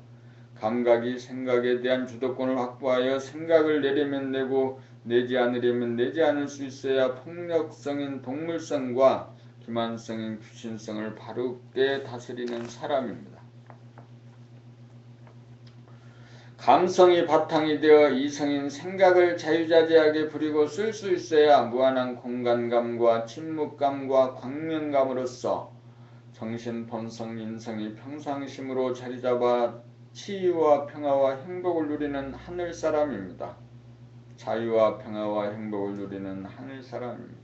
감각이 생각에 대한 주도권을 확보하여 생각을 내려면 내고 내지 않으려면 내지 않을 수 있어야 폭력성인 동물성과 기만성인 귀신성을 바르게 다스리는 사람입니다. 감성이 바탕이 되어 이성인 생각을 자유자재하게 부리고 쓸 수 있어야 무한한 공간감과 침묵감과 광명감으로써 정신, 본성, 인성이 평상심으로 자리잡아 치유와 평화와 행복을 누리는 하늘사람입니다. 자유와 평화와 행복을 누리는 하늘사람입니다.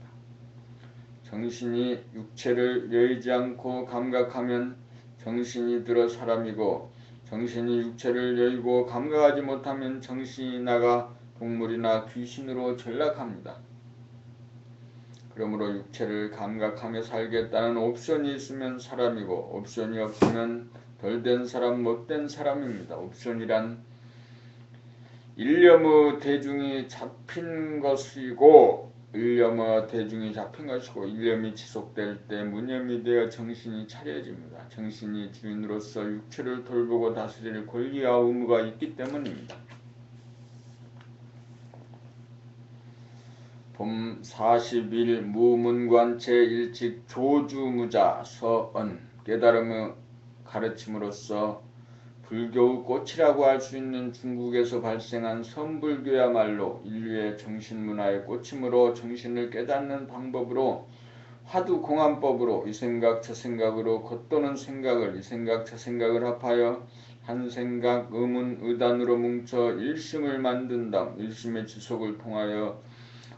정신이 육체를 여의지 않고 감각하면 정신이 들어 사람이고 정신이 육체를 여의고 감각하지 못하면 정신이 나가 동물이나 귀신으로 전락합니다. 그러므로 육체를 감각하며 살겠다는 옵션이 있으면 사람이고 옵션이 없으면 덜된 사람, 못된 사람입니다. 옵션이란 일념의 대중이 잡힌 것이고 일념이 지속될 때 무념이 되어 정신이 차려집니다. 정신이 주인으로서 육체를 돌보고 다스릴 권리와 의무가 있기 때문입니다. 봄 41. 무문관체 일칙 조주무자 서언 깨달음의 가르침으로써 불교의 꽃이라고 할 수 있는 중국에서 발생한 선불교야말로 인류의 정신문화의 꽃이므로 정신을 깨닫는 방법으로 화두공안법으로 이 생각 저 생각으로 겉도는 생각을 이 생각 저 생각을 합하여 한 생각 의문 의단으로 뭉쳐 일심을 만든 다음 일심의 지속을 통하여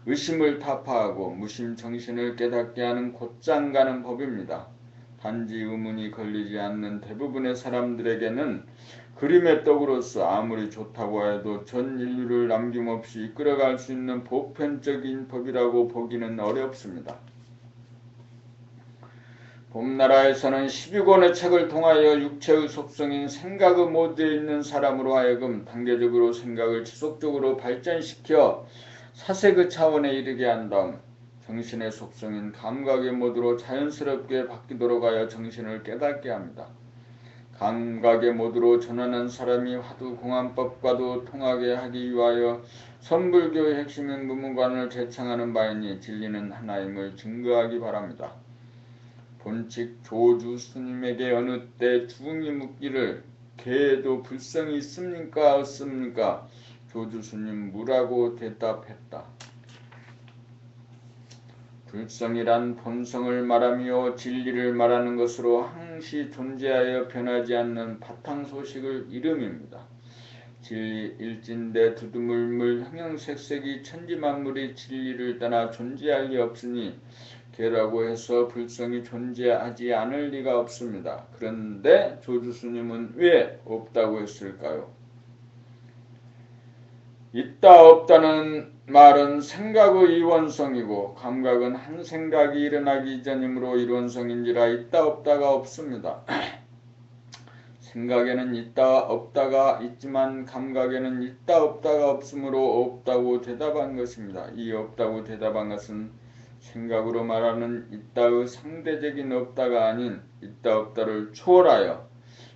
의심을 타파하고 무심 정신을 깨닫게 하는 곧장 가는 법입니다. 단지 의문이 걸리지 않는 대부분의 사람들에게는 그림의 떡으로서 아무리 좋다고 해도 전 인류를 남김없이 이끌어갈 수 있는 보편적인 법이라고 보기는 어렵습니다. 봄나라에서는 12권의 책을 통하여 육체의 속성인 생각의 모드에 있는 사람으로 하여금 단계적으로 생각을 지속적으로 발전시켜 사색의 차원에 이르게 한 다음 정신의 속성인 감각의 모드로 자연스럽게 바뀌도록 하여 정신을 깨닫게 합니다. 감각의 모드로 전환한 사람이 화두공안법과도 통하게 하기 위하여 선불교의 핵심인 무문관을 제창하는 바이니 진리는 하나임을 증거하기 바랍니다. 본칙 조주 스님에게 어느 때 중이 묻기를 개에도 불성이 있습니까 없습니까? 조주 스님 무라고 대답했다. 불성이란 본성을 말하며 진리를 말하는 것으로 항시 존재하여 변하지 않는 바탕소식을 이름입니다. 진리 일진대 두두물물 형형색색이 천지만물이 진리를 떠나 존재할 리 없으니 개라고 해서 불성이 존재하지 않을 리가 없습니다. 그런데 조주스님은 왜 없다고 했을까요? 있다 없다는 말은 생각의 이원성이고 감각은 한 생각이 일어나기 이전이므로 이원성인지라 있다 없다가 없습니다. 생각에는 있다 없다가 있지만 감각에는 있다 없다가 없으므로 없다고 대답한 것입니다. 이 없다고 대답한 것은 생각으로 말하는 있다의 상대적인 없다가 아닌 있다 없다를 초월하여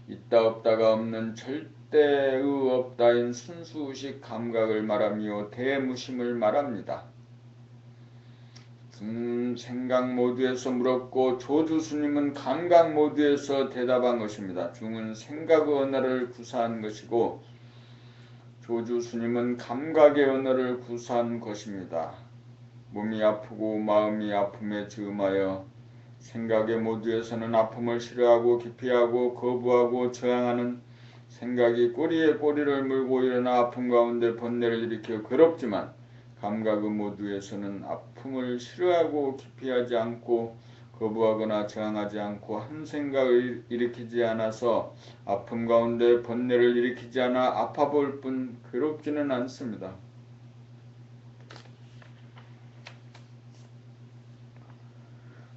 있다 없다가 없는 절대의 없다인 순수의식 감각을 말하며 대무심을 말합니다. 생각 모드에서 물었고 조주스님은 감각 모드에서 대답한 것입니다. 중은 생각의 언어를 구사한 것이고 조주스님은 감각의 언어를 구사한 것입니다. 몸이 아프고 마음이 아픔에 즈음하여 생각의 모두에서는 아픔을 싫어하고 기피하고 거부하고 저항하는 생각이 꼬리에 꼬리를 물고 일어나 아픔 가운데 번뇌를 일으켜 괴롭지만 감각의 모두에서는 아픔을 싫어하고 기피하지 않고 거부하거나 저항하지 않고 한 생각을 일으키지 않아서 아픔 가운데 번뇌를 일으키지 않아 아파 볼 뿐 괴롭지는 않습니다.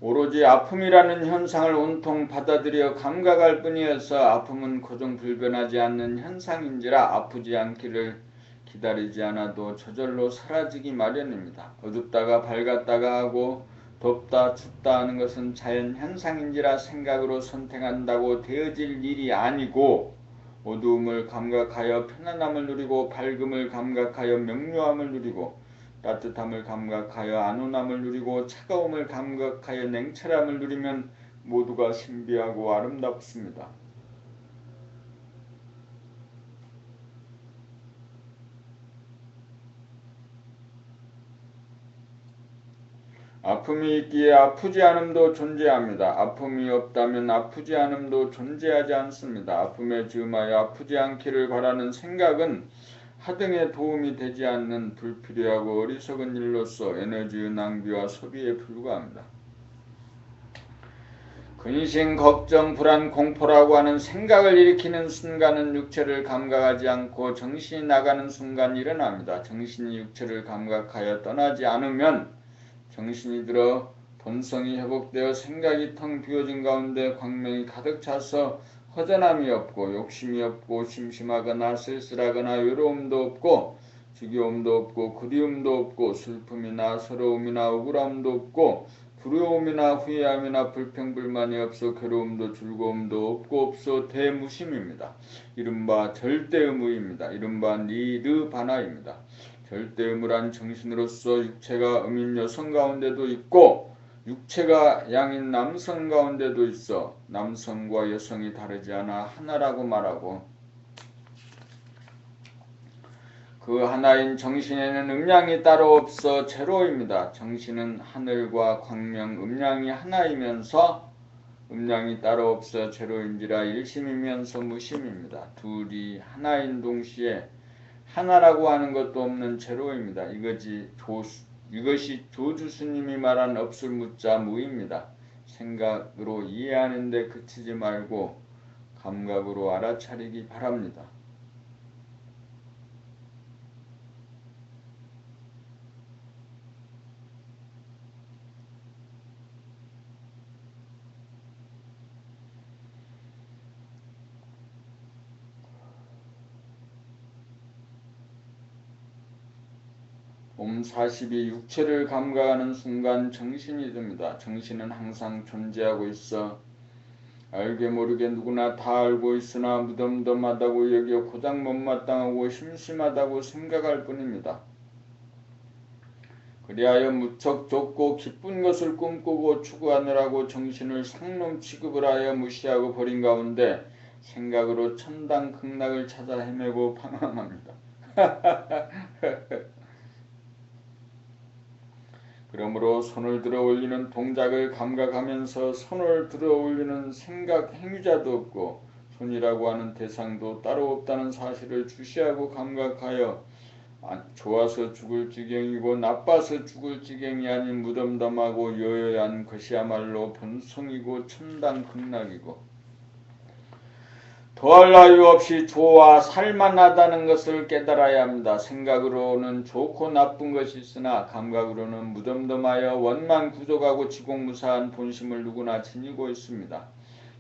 오로지 아픔이라는 현상을 온통 받아들여 감각할 뿐이어서 아픔은 고정불변하지 않는 현상인지라 아프지 않기를 기다리지 않아도 저절로 사라지기 마련입니다. 어둡다가 밝았다가 하고 덥다 춥다 하는 것은 자연 현상인지라 생각으로 선택한다고 되어질 일이 아니고 어두움을 감각하여 편안함을 누리고 밝음을 감각하여 명료함을 누리고 따뜻함을 감각하여 안온함을 누리고 차가움을 감각하여 냉철함을 누리면 모두가 신비하고 아름답습니다. 아픔이 있기에 아프지 않음도 존재합니다. 아픔이 없다면 아프지 않음도 존재하지 않습니다. 아픔에 즈음하여 아프지 않기를 바라는 생각은 하등에 도움이 되지 않는 불필요하고 어리석은 일로서 에너지의 낭비와 소비에 불과합니다. 근심, 걱정, 불안, 공포라고 하는 생각을 일으키는 순간은 육체를 감각하지 않고 정신이 나가는 순간 일어납니다. 정신이 육체를 감각하여 떠나지 않으면 정신이 들어 본성이 회복되어 생각이 텅 비어진 가운데 광명이 가득 차서 허전함이 없고 욕심이 없고 심심하거나 쓸쓸하거나 외로움도 없고 지겨움도 없고 그리움도 없고 슬픔이나 서러움이나 억울함도 없고 두려움이나 후회함이나 불평불만이 없어 괴로움도 즐거움도 없어 대무심입니다. 이른바 절대의무입니다. 이른바 니르바나입니다. 절대의무란 정신으로서 육체가 음인 여성 가운데도 있고 육체가 양인 남성 가운데도 있어 남성과 여성이 다르지 않아 하나라고 말하고 그 하나인 정신에는 음양이 따로 없어 제로입니다. 정신은 하늘과 광명, 음양이 하나이면서 음양이 따로 없어 제로인지라 일심이면서 무심입니다. 둘이 하나인 동시에 하나라고 하는 것도 없는 제로입니다. 이것이 조주스님이 말한 없을 무자 무입니다. 생각으로 이해하는 데 그치지 말고 감각으로 알아차리기 바랍니다. 옴 42 육체를 감각하는 순간 정신이 듭니다. 정신은 항상 존재하고 있어 알게 모르게 누구나 다 알고 있으나 무덤덤하다고 여겨 고작 못마땅하고 심심하다고 생각할 뿐입니다. 그리하여 무척 좋고 기쁜 것을 꿈꾸고 추구하느라고 정신을 상놈 취급을 하여 무시하고 버린 가운데 생각으로 천당 극락을 찾아 헤매고 방황합니다. 그러므로 손을 들어 올리는 동작을 감각하면서 손을 들어 올리는 생각 행위자도 없고 손이라고 하는 대상도 따로 없다는 사실을 주시하고 감각하여 좋아서 죽을 지경이고 나빠서 죽을 지경이 아닌 무덤덤하고 요요한 것이야말로 본성이고 천당 극락이고 더할 나위 없이 좋아 살만하다는 것을 깨달아야 합니다. 생각으로는 좋고 나쁜 것이 있으나 감각으로는 무덤덤하여 원만 구족하고 지공무사한 본심을 누구나 지니고 있습니다.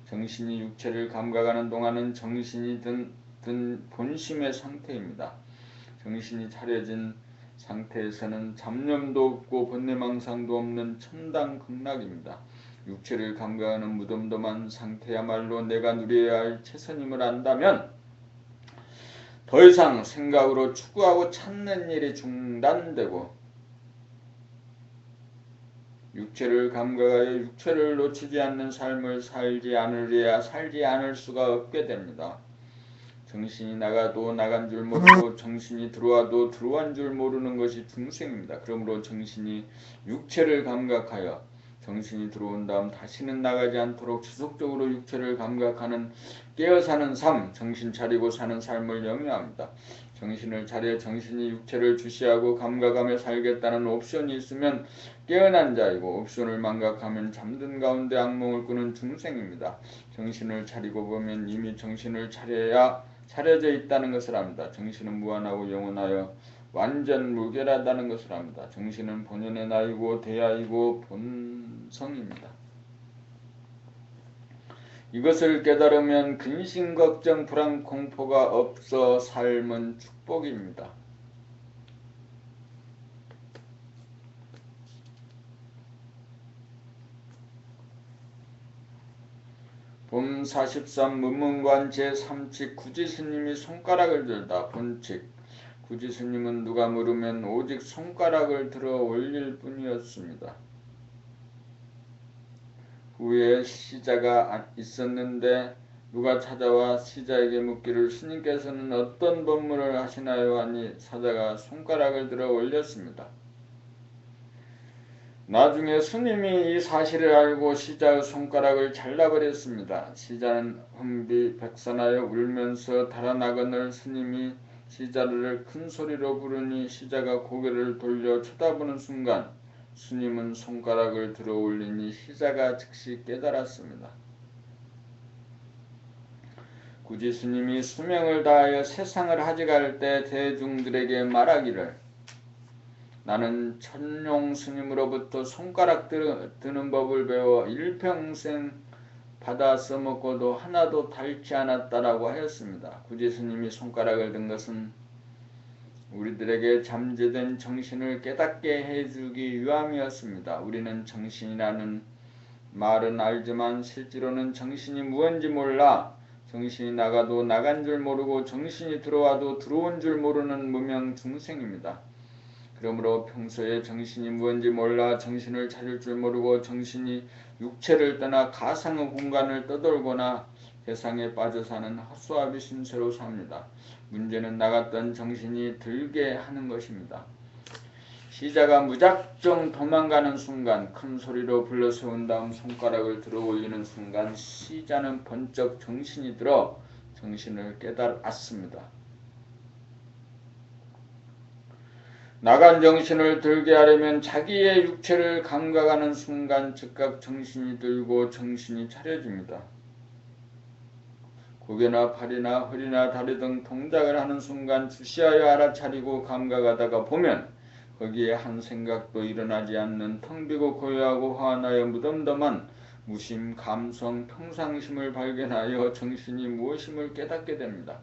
정신이 육체를 감각하는 동안은 정신이 든 본심의 상태입니다. 정신이 차려진 상태에서는 잡념도 없고 번뇌망상도 없는 천당 극락입니다. 육체를 감각하는 무덤덤한 상태야말로 내가 누려야 할 최선임을 안다면 더 이상 생각으로 추구하고 찾는 일이 중단되고 육체를 감각하여 육체를 놓치지 않는 삶을 살지 않을 수가 없게 됩니다. 정신이 나가도 나간 줄 모르고 정신이 들어와도 들어간 줄 모르는 것이 중생입니다. 그러므로 정신이 육체를 감각하여 정신이 들어온 다음 다시는 나가지 않도록 지속적으로 육체를 감각하는 깨어 사는 삶, 정신 차리고 사는 삶을 영위합니다. 정신을 차려 정신이 육체를 주시하고 감각하며 살겠다는 옵션이 있으면 깨어난 자이고 옵션을 망각하면 잠든 가운데 악몽을 꾸는 중생입니다. 정신을 차리고 보면 이미 정신을 차려져 있다는 것을 압니다. 정신은 무한하고 영원하여 완전 무결하다는 것을 압니다. 정신은 본연의 나이고 대하이고 본성입니다. 이것을 깨달으면 근심, 걱정, 불안, 공포가 없어 삶은 축복입니다. 봄 43 문문관 제3칙 구지스님이 손가락을 들다 본칙 구지스님은 누가 물으면 오직 손가락을 들어 올릴 뿐이었습니다. 후에 시자가 있었는데 누가 찾아와 시자에게 묻기를 스님께서는 어떤 법문을 하시나요? 하니 사자가 손가락을 들어 올렸습니다. 나중에 스님이 이 사실을 알고 시자의 손가락을 잘라버렸습니다. 시자는 흥비백산하여 울면서 달아나거늘 스님이 시자를 큰 소리로 부르니 시자가 고개를 돌려 쳐다보는 순간 스님은 손가락을 들어 올리니 시자가 즉시 깨달았습니다. 구지 스님이 수명을 다하여 세상을 하직할 때 대중들에게 말하기를 나는 천룡 스님으로부터 손가락 드는 법을 배워 일평생 받아 써먹고도 하나도 닳지 않았다라고 하였습니다. 구지 스님이 손가락을 든 것은 우리들에게 잠재된 정신을 깨닫게 해주기 위함이었습니다. 우리는 정신이라는 말은 알지만 실제로는 정신이 무언지 몰라 정신이 나가도 나간 줄 모르고 정신이 들어와도 들어온 줄 모르는 무명 중생입니다. 그러므로 평소에 정신이 무언지 몰라 정신을 찾을 줄 모르고 정신이 육체를 떠나 가상의 공간을 떠돌거나 세상에 빠져 사는 헛수아비 신세로 삽니다. 문제는 나갔던 정신이 들게 하는 것입니다. 시자가 무작정 도망가는 순간 큰 소리로 불러 세운 다음 손가락을 들어 올리는 순간 시자는 번쩍 정신이 들어 정신을 깨달았습니다. 나간 정신을 들게 하려면 자기의 육체를 감각하는 순간 즉각 정신이 들고 정신이 차려집니다. 고개나 팔이나 허리나 다리 등 동작을 하는 순간 주시하여 알아차리고 감각하다가 보면 거기에 한 생각도 일어나지 않는 텅 비고 고요하고 환하여 무덤덤한 무심, 감성, 평상심을 발견하여 정신이 무엇임을 깨닫게 됩니다.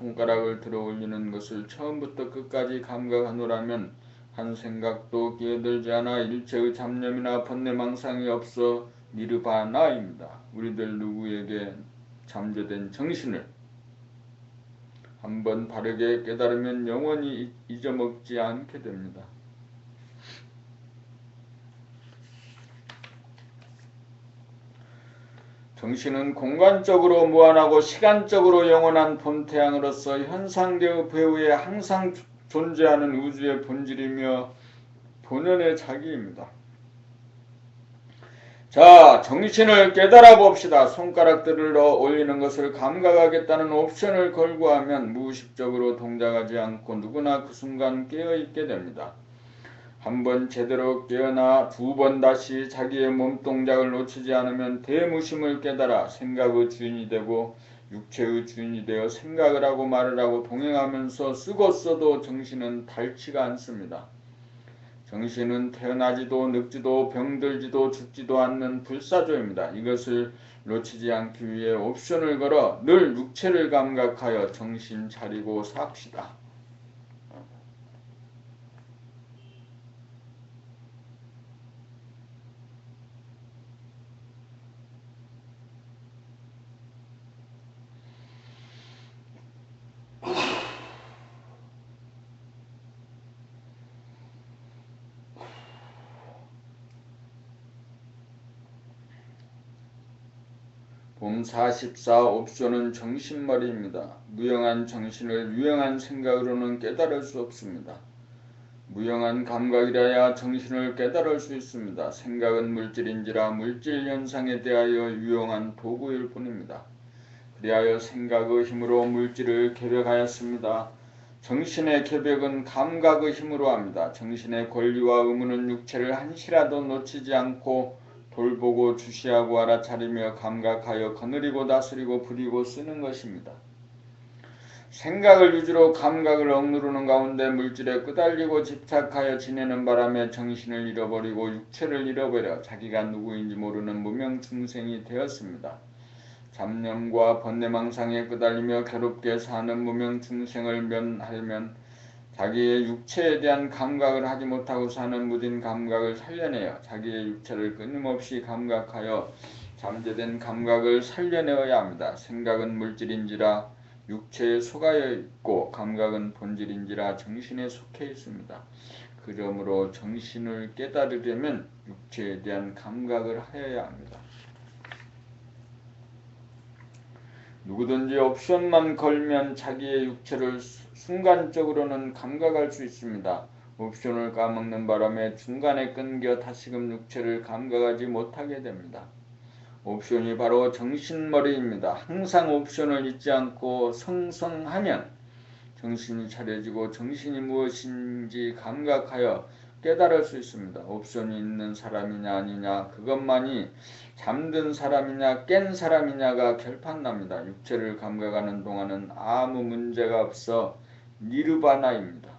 손가락을 들어 올리는 것을 처음부터 끝까지 감각하노라면 한 생각도 끼어들지 않아 일체의 잡념이나 번뇌망상이 없어 니르바나입니다. 우리들 누구에게 잠재된 정신을 한번 바르게 깨달으면 영원히 잊어먹지 않게 됩니다. 정신은 공간적으로 무한하고 시간적으로 영원한 본태양으로서 현상계의 배후에 항상 존재하는 우주의 본질이며 본연의 자기입니다. 자, 정신을 깨달아 봅시다. 손가락들을 올리는 것을 감각하겠다는 옵션을 걸고 하면 무의식적으로 동작하지 않고 누구나 그 순간 깨어있게 됩니다. 한 번 제대로 깨어나 두 번 다시 자기의 몸동작을 놓치지 않으면 대무심을 깨달아 생각의 주인이 되고 육체의 주인이 되어 생각을 하고 말을 하고 동행하면서 쓰고 써도 정신은 닳지가 않습니다. 정신은 태어나지도 늙지도 병들지도 죽지도 않는 불사조입니다. 이것을 놓치지 않기 위해 옵션을 걸어 늘 육체를 감각하여 정신 차리고 삽시다. 봄 44 옵션은 정신머리입니다. 무용한 정신을 유용한 생각으로는 깨달을 수 없습니다. 무용한 감각이라야 정신을 깨달을 수 있습니다. 생각은 물질인지라 물질 현상에 대하여 유용한 도구일 뿐입니다. 그리하여 생각의 힘으로 물질을 개벽하였습니다. 정신의 개벽은 감각의 힘으로 합니다. 정신의 권리와 의무는 육체를 한시라도 놓치지 않고 돌보고 주시하고 알아차리며 감각하여 거느리고 다스리고 부리고 쓰는 것입니다. 생각을 위주로 감각을 억누르는 가운데 물질에 끄달리고 집착하여 지내는 바람에 정신을 잃어버리고 육체를 잃어버려 자기가 누구인지 모르는 무명중생이 되었습니다. 잡념과 번뇌망상에 끄달리며 괴롭게 사는 무명중생을 면하려면 자기의 육체에 대한 감각을 하지 못하고 사는 무딘 감각을 살려내어 자기의 육체를 끊임없이 감각하여 잠재된 감각을 살려내어야 합니다. 생각은 물질인지라 육체에 속하여 있고 감각은 본질인지라 정신에 속해 있습니다. 그러므로 정신을 깨달으려면 육체에 대한 감각을 하여야 합니다. 누구든지 옵션만 걸면 자기의 육체를 순간적으로는 감각할 수 있습니다. 옵션을 까먹는 바람에 중간에 끊겨 다시금 육체를 감각하지 못하게 됩니다. 옵션이 바로 정신머리입니다. 항상 옵션을 잊지 않고 성성하면 정신이 차려지고 정신이 무엇인지 감각하여 깨달을 수 있습니다. 옵션이 있는 사람이냐 아니냐 그것만이 잠든 사람이냐 깬 사람이냐가 결판납니다. 육체를 감각하는 동안은 아무 문제가 없어 니르바나입니다.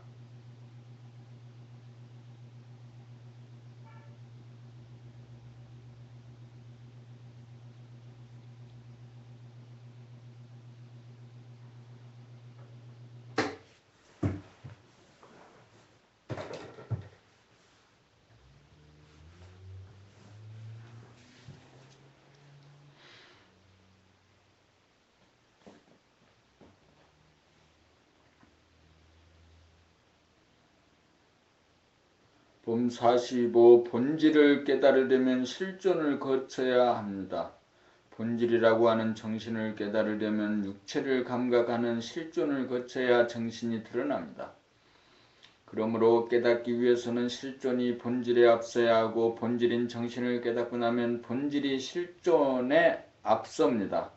봄 45 본질을 깨달으려면 실존을 거쳐야 합니다. 본질이라고 하는 정신을 깨달으려면 육체를 감각하는 실존을 거쳐야 정신이 드러납니다. 그러므로 깨닫기 위해서는 실존이 본질에 앞서야 하고 본질인 정신을 깨닫고 나면 본질이 실존에 앞섭니다.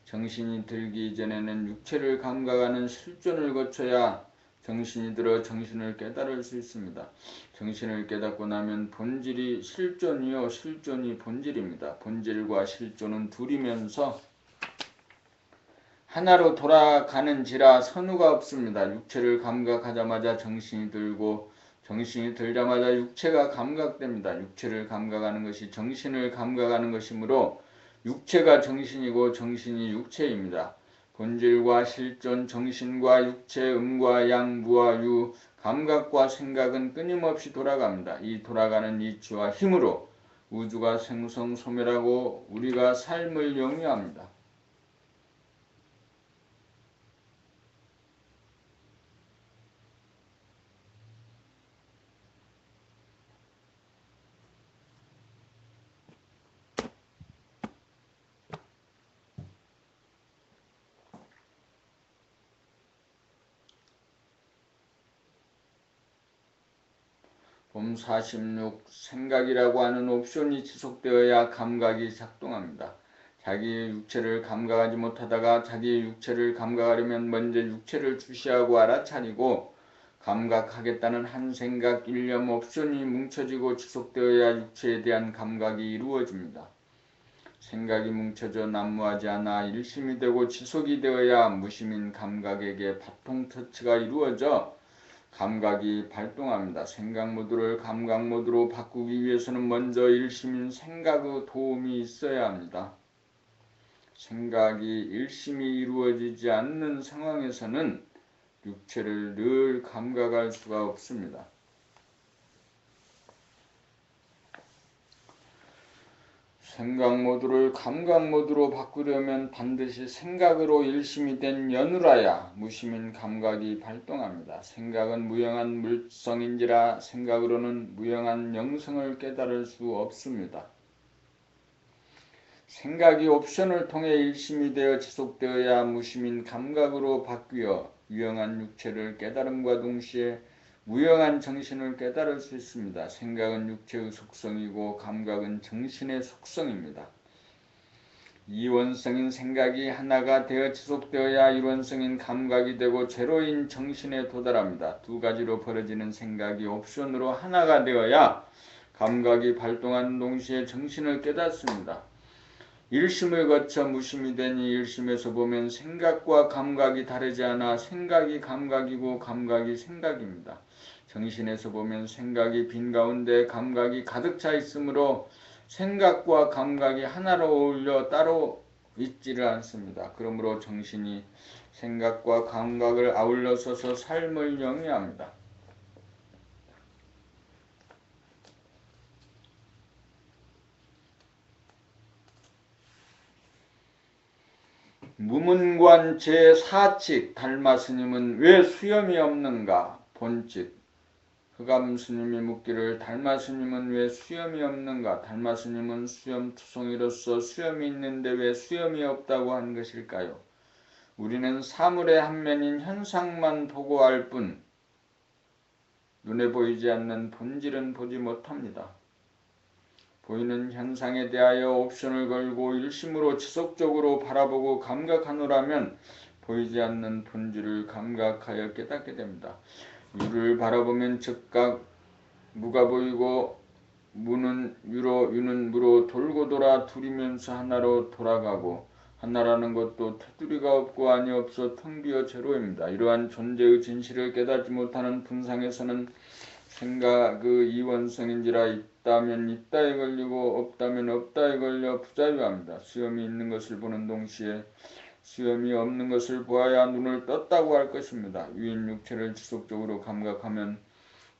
정신이 들기 전에는 육체를 감각하는 실존을 거쳐야 정신이 들어 정신을 깨달을 수 있습니다. 정신을 깨닫고 나면 본질이 실존이요, 실존이 본질입니다. 본질과 실존은 둘이면서 하나로 돌아가는지라 선우가 없습니다. 육체를 감각하자마자 정신이 들고 정신이 들자마자 육체가 감각됩니다. 육체를 감각하는 것이 정신을 감각하는 것이므로 육체가 정신이고 정신이 육체입니다. 본질과 실존, 정신과 육체, 음과 양, 무와 유, 감각과 생각은 끊임없이 돌아갑니다. 이 돌아가는 이치와 힘으로 우주가 생성소멸하고 우리가 삶을 영위합니다. 봄 46 생각이라고 하는 옵션이 지속되어야 감각이 작동합니다. 자기의 육체를 감각하지 못하다가 자기의 육체를 감각하려면 먼저 육체를 주시하고 알아차리고 감각하겠다는 한 생각, 일념, 옵션이 뭉쳐지고 지속되어야 육체에 대한 감각이 이루어집니다. 생각이 뭉쳐져 난무하지 않아 일심이 되고 지속이 되어야 무심인 감각에게 바통 터치가 이루어져 감각이 발동합니다. 생각 모드를 감각 모드로 바꾸기 위해서는 먼저 일심인 생각의 도움이 있어야 합니다. 생각이 일심이 이루어지지 않는 상황에서는 육체를 늘 감각할 수가 없습니다. 생각 모드를 감각 모드로 바꾸려면 반드시 생각으로 일심이 된 연우라야 무심인 감각이 발동합니다. 생각은 무형한 물성인지라 생각으로는 무형한 영성을 깨달을 수 없습니다. 생각이 옵션을 통해 일심이 되어 지속되어야 무심인 감각으로 바뀌어 유형한 육체를 깨달음과 동시에 무형한 정신을 깨달을 수 있습니다. 생각은 육체의 속성이고 감각은 정신의 속성입니다. 이원성인 생각이 하나가 되어 지속되어야 일원성인 감각이 되고 제로인 정신에 도달합니다. 두 가지로 벌어지는 생각이 옵션으로 하나가 되어야 감각이 발동하는 동시에 정신을 깨닫습니다. 일심을 거쳐 무심이 되니 일심에서 보면 생각과 감각이 다르지 않아 생각이 감각이고 감각이 생각입니다. 정신에서 보면 생각이 빈 가운데 감각이 가득 차 있으므로 생각과 감각이 하나로 어울려 따로 있지를 않습니다. 그러므로 정신이 생각과 감각을 아울러 서서 삶을 영위합니다. 무문관 제4칙 달마스님은 왜 수염이 없는가? 본칙 흑암스님이 묻기를 달마스님은 왜 수염이 없는가? 달마스님은 수염투성이로서 수염이 있는데 왜 수염이 없다고 한 것일까요? 우리는 사물의 한 면인 현상만 보고 알 뿐 눈에 보이지 않는 본질은 보지 못합니다. 보이는 현상에 대하여 옵션을 걸고 일심으로 지속적으로 바라보고 감각하노라면 보이지 않는 본질을 감각하여 깨닫게 됩니다. 유를 바라보면 즉각 무가 보이고 무는 유로 유는 무로 돌고 돌아 둘이면서 하나로 돌아가고 하나라는 것도 테두리가 없고 안이 없어 텅 비어 제로입니다. 이러한 존재의 진실을 깨닫지 못하는 분상에서는 생각의 이원성인지라 있다면 있다에 걸리고 없다면 없다에 걸려 부자유합니다. 수염이 있는 것을 보는 동시에 수염이 없는 것을 보아야 눈을 떴다고 할 것입니다. 유인 육체를 지속적으로 감각하면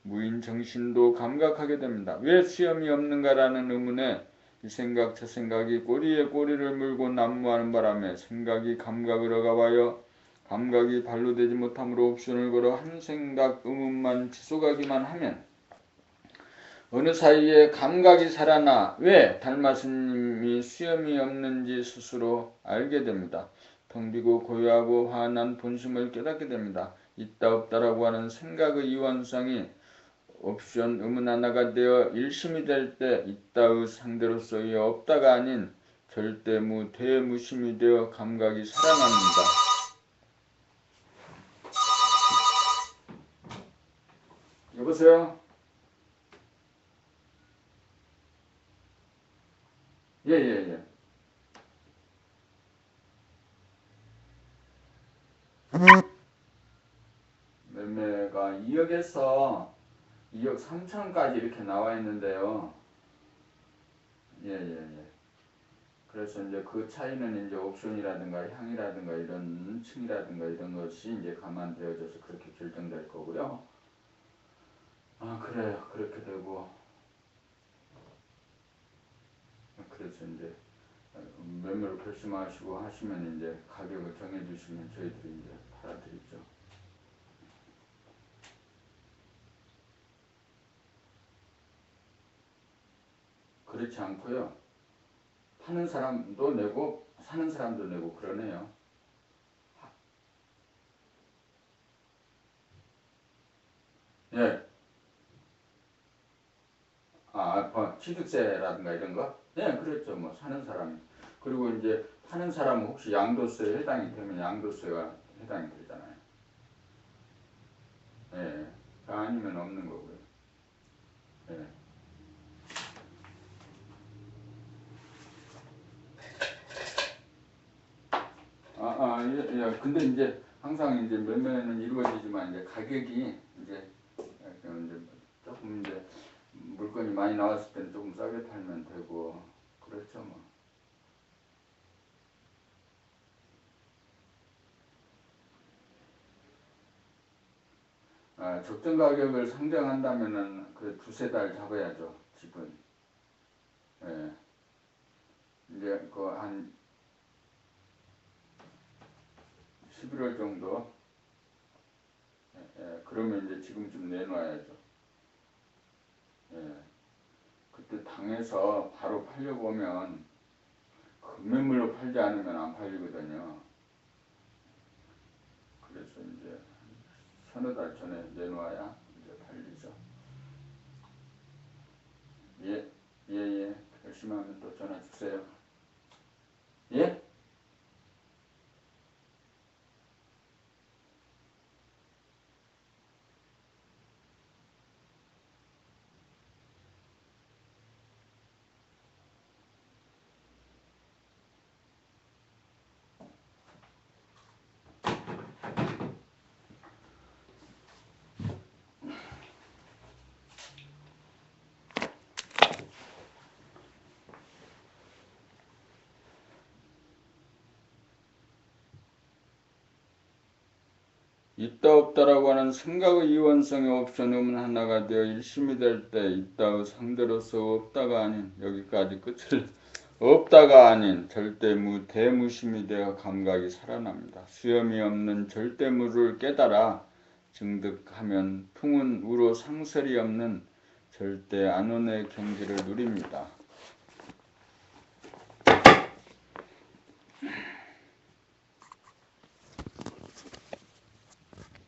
무인 정신도 감각하게 됩니다. 왜 수염이 없는가라는 의문에 이 생각 저 생각이 꼬리에 꼬리를 물고 난무하는 바람에 생각이 감각을 억압하여 감각이 발로되지 못함으로 옵션을 걸어 한 생각 의문만 지속하기만 하면 어느 사이에 감각이 살아나 왜 달마스님이 수염이 없는지 스스로 알게 됩니다. 텅 비고 고요하고 환한 본심을 깨닫게 됩니다. 있다 없다라고 하는 생각의 이원성이 옵션 의문 하나가 되어 일심이 될 때 있다의 상대로서의 없다가 아닌 절대무 대무심이 되어 감각이 살아납니다. 여보세요? 예, 예, 예. 매매가 2억에서 2억 3천까지 이렇게 나와 있는데요. 예, 예, 예. 그래서 이제 그 차이는 이제 옵션이라든가 향이라든가 이런 층이라든가 이런 것이 이제 감안되어져서 그렇게 결정될 거고요. 아, 그래요. 그렇게 되고, 그래서 이제 매매를 결심하시고 하시면 이제 가격을 정해주시면 저희들이 이제 팔아드리죠. 그렇지 않고요. 파는 사람도 내고 사는 사람도 내고 그러네요. 예. 취득세라든가 이런 거? 네, 그렇죠. 뭐 사는 사람이. 그리고 이제 파는 사람은 혹시 양도세에 해당이 되면 양도세가 해당이 되잖아요. 예. 아니면 없는 거고요. 예. 예, 예. 근데 이제 항상 이제 매매는 이루어지지만 이제 가격이 이제 약간 이제 조금 이제 물건이 많이 나왔을 때는 조금 싸게 팔면 되고 그렇죠 뭐. 적정 가격을 상정한다면은 그 두세 달 잡아야죠, 집은. 예. 이제 그 한 11월 정도. 예. 그러면 이제 지금쯤 내놔야죠. 예. 그때 당해서 바로 팔려보면 급매물로 팔지 않으면 안 팔리거든요. 그래서 이제 서너 달 전에 내놔야 이제 팔리죠. 예, 예, 예. 결심하면 또 전화 주세요. 예? 있다 없다라고 하는 생각의 이원성의 옵션 음 하나가 되어 일심이 될 때 있다의 상대로서 없다가 아닌 여기까지 끝을 없다가 아닌 절대무 대무심이 되어 감각이 살아납니다. 수염이 없는 절대무를 깨달아 증득하면 풍운 우로 상설이 없는 절대 안온의 경지를 누립니다.